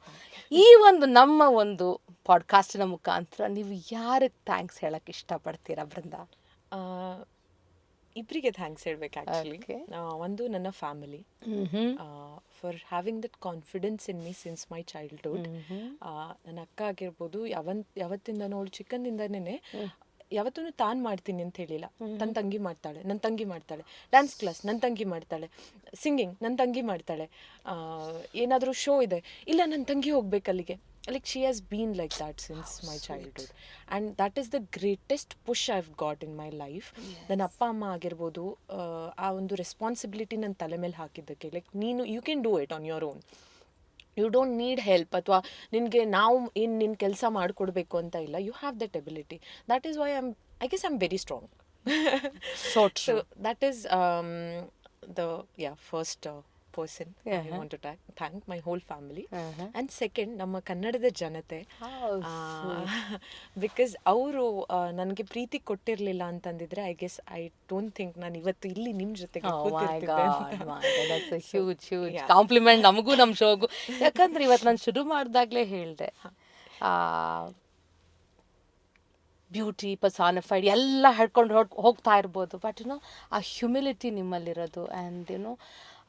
ಈ ಒಂದು ನಮ್ಮ ಒಂದು ಪಾಡ್ಕಾಸ್ಟಿನ ಮುಖಾಂತರ ನೀವು ಯಾರಿಗೆ ಥ್ಯಾಂಕ್ಸ್ ಹೇಳಕ್ಕೆ ಇಷ್ಟಪಡ್ತೀರಾ ಬೃಂದಾ? ಇಬ್ಬರಿಗೆ ಥ್ಯಾಂಕ್ಸ್ ಹೇಳ್ಬೇಕು ಆ್ಯಕ್ಚುಲಿ. ಒಂದು ನನ್ನ family for having that confidence in me since my childhood. ನನ್ನ ಅಕ್ಕ ಆಗಿರ್ಬೋದು, ಯಾವತ್ತಿಂದನೂ ಅವಳು ಚಿಕ್ಕಂದಿಂದನೇ ಯಾವತ್ತೂ ತಾನು ಮಾಡ್ತೀನಿ ಅಂತ ಹೇಳಿಲ್ಲ. ನನ್ನ ತಂಗಿ ಮಾಡ್ತಾಳೆ, ನನ್ನ ತಂಗಿ ಮಾಡ್ತಾಳೆ. ಡ್ಯಾನ್ಸ್ ಕ್ಲಾಸ್ ನನ್ನ ತಂಗಿ ಮಾಡ್ತಾಳೆ, ಸಿಂಗಿಂಗ್ ನನ್ನ ತಂಗಿ ಮಾಡ್ತಾಳೆ, ಏನಾದರೂ ಶೋ ಇದೆ, ಇಲ್ಲ ನನ್ನ ತಂಗಿ ಹೋಗ್ಬೇಕು ಅಲ್ಲಿಗೆ. Like she has been like that since my childhood, and that is the greatest push I've got in my life. ನನ್ನ ಅಪ್ಪ ಅಮ್ಮ ಆಗಿರ್ಬೋದು, ಆ ಒಂದು ರೆಸ್ಪಾನ್ಸಿಬಿಲಿಟಿ ನನ್ನ ತಲೆ ಮೇಲೆ ಹಾಕಿದ್ದಕ್ಕೆ, ಲೈಕ್ ನೀನು you can do it on your own, you don't need help, ಅಥವಾ ನಿನಗೆ ನಾವು ಏನು ನಿನ್ನ ಕೆಲಸ ಮಾಡಿಕೊಡ್ಬೇಕು ಅಂತ ಇಲ್ಲ. You have that ability. That is why I guess I am very strong. So that is the first person I want to thank my whole family. And second, ನಮ್ಮ ಕನ್ನಡದ ಜನತೆ, ಬಿಕಾಸ್ ಅವರು ನನಗೆ ಪ್ರೀತಿ ಕೊಟ್ಟಿರಲಿಲ್ಲ ಅಂತಂದಿದ್ರೆ I guess I don't think ನಾನು ಇವತ್ತು ಇಲ್ಲಿ ನಿಮ್ಮ ಜೊತೆಗೆ ಹ್ಯೂಜ್ ಕಾಂಪ್ಲಿಮೆಂಟ್ ನಮಗೂ ನಮ್ಮ ಶೋಗೂ. ಯಾಕಂದ್ರೆ ಇವತ್ತು ನಾನು ಶುರು ಮಾಡಿದಾಗಲೇ ಹೇಳಿದೆ, ಬ್ಯೂಟಿ ಪರ್ಸಾನಿಫೈಡ್ ಎಲ್ಲ ಹೇಳ್ಕೊಂಡು ಹೋಗ್ತಾ ಇರ್ಬೋದು, ಬಟ್ ಆ ಹ್ಯುಮಿಲಿಟಿ ನಿಮ್ಮಲ್ಲಿರೋದು ಆ್ಯಂಡ್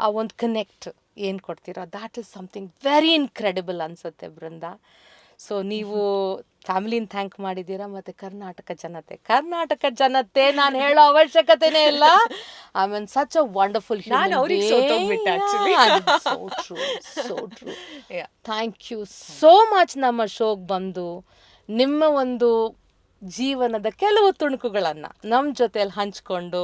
ಆ ಒಂದು ಕನೆಕ್ಟ್ ಏನು ಕೊಡ್ತೀರೋ, that is something very incredible ಅನಿಸುತ್ತೆ ಬೃಂದಾ. ಸೊ ನೀವು ಫ್ಯಾಮಿಲಿನ ಥ್ಯಾಂಕ್ ಮಾಡಿದ್ದೀರಾ, ಮತ್ತು ಕರ್ನಾಟಕ ಜನತೆ ನಾನು ಹೇಳೋ ಅವಶ್ಯಕತೆನೇ ಇಲ್ಲ. I mean such a wonderful human being. So true. Thank you so much ನಮ್ಮ ಶೋಗೆ ಬಂದು ನಿಮ್ಮ ಒಂದು ಜೀವನದ ಕೆಲವು ತುಣುಕುಗಳನ್ನು ನಮ್ಮ ಜೊತೆಯಲ್ಲಿ ಹಂಚ್ಕೊಂಡು,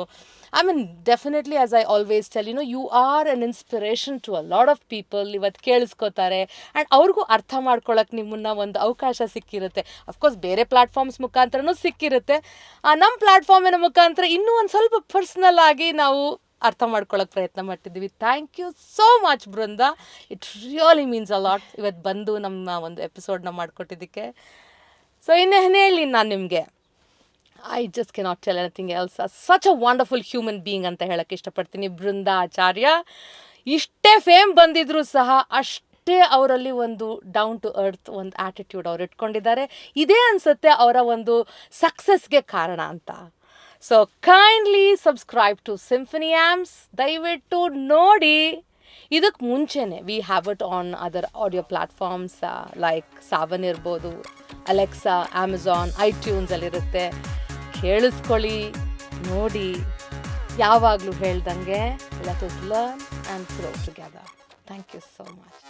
I mean, definitely, as I always tell, you are an inspiration to a lot of people. ಇವತ್ತು ಕೇಳಿಸ್ಕೋತಾರೆ ಆ್ಯಂಡ್ ಅವ್ರಿಗೂ ಅರ್ಥ ಮಾಡ್ಕೊಳಕ್ಕೆ ನಿಮ್ಮನ್ನ ಒಂದು ಅವಕಾಶ ಸಿಕ್ಕಿರುತ್ತೆ. ಅಫ್ಕೋರ್ಸ್ ಬೇರೆ ಪ್ಲಾಟ್ಫಾರ್ಮ್ಸ್ ಮುಖಾಂತರನೂ ಸಿಕ್ಕಿರುತ್ತೆ. ನಮ್ಮ ಪ್ಲಾಟ್ಫಾರ್ಮಿನ ಮುಖಾಂತರ ಇನ್ನೂ ಒಂದು ಸ್ವಲ್ಪ ಪರ್ಸ್ನಲ್ ಆಗಿ ನಾವು ಅರ್ಥ ಮಾಡ್ಕೊಳಕ್ಕೆ ಪ್ರಯತ್ನ ಮಾಡ್ತಿದ್ದೀವಿ. Thank you so much Brinda. It really means a lot ಇವತ್ತು ಬಂದು ನಮ್ಮ ಒಂದು ಎಪಿಸೋಡ್ನ ಮಾಡಿಕೊಟ್ಟಿದ್ದಕ್ಕೆ. ಸೊ ಇನ್ನೇನು ಹೇಳಿ ನಾನು ನಿಮಗೆ, I just cannot tell anything else. Such a wonderful human being ಅಂತ ಹೇಳಕ್ಕೆ ಇಷ್ಟಪಡ್ತೀನಿ. ಬೃಂದಾ ಆಚಾರ್ಯ ಇಷ್ಟೇ ಫೇಮ್ ಬಂದಿದ್ರು ಸಹ ಅಷ್ಟೇ ಅವರಲ್ಲಿ ಒಂದು ಡೌನ್ ಟು ಅರ್ತ್ ಒಂದು ಆ್ಯಟಿಟ್ಯೂಡ್ ಅವ್ರು ಇಟ್ಕೊಂಡಿದ್ದಾರೆ. ಇದೇ ಅನಿಸುತ್ತೆ ಅವರ ಒಂದು ಸಕ್ಸಸ್ಗೆ ಕಾರಣ ಅಂತ. So kindly subscribe to SymphoNy ಆ್ಯಮ್ಸ್. ದಯವಿಟ್ಟು ನೋಡಿ. ಇದಕ್ಕೆ ಮುಂಚೆನೆ we have it on other audio platforms like Saavn ಇರ್ಬೋದು, ಅಲೆಕ್ಸಾ, ಅಮೆಝಾನ್, iTunes ಅಲ್ಲಿರುತ್ತೆ. ಕೇಳಿಸ್ಕೊಳ್ಳಿ, ನೋಡಿ, ಯಾವಾಗಲೂ ಹೇಳ್ದಂಗೆ let us learn and grow together. Thank you so much.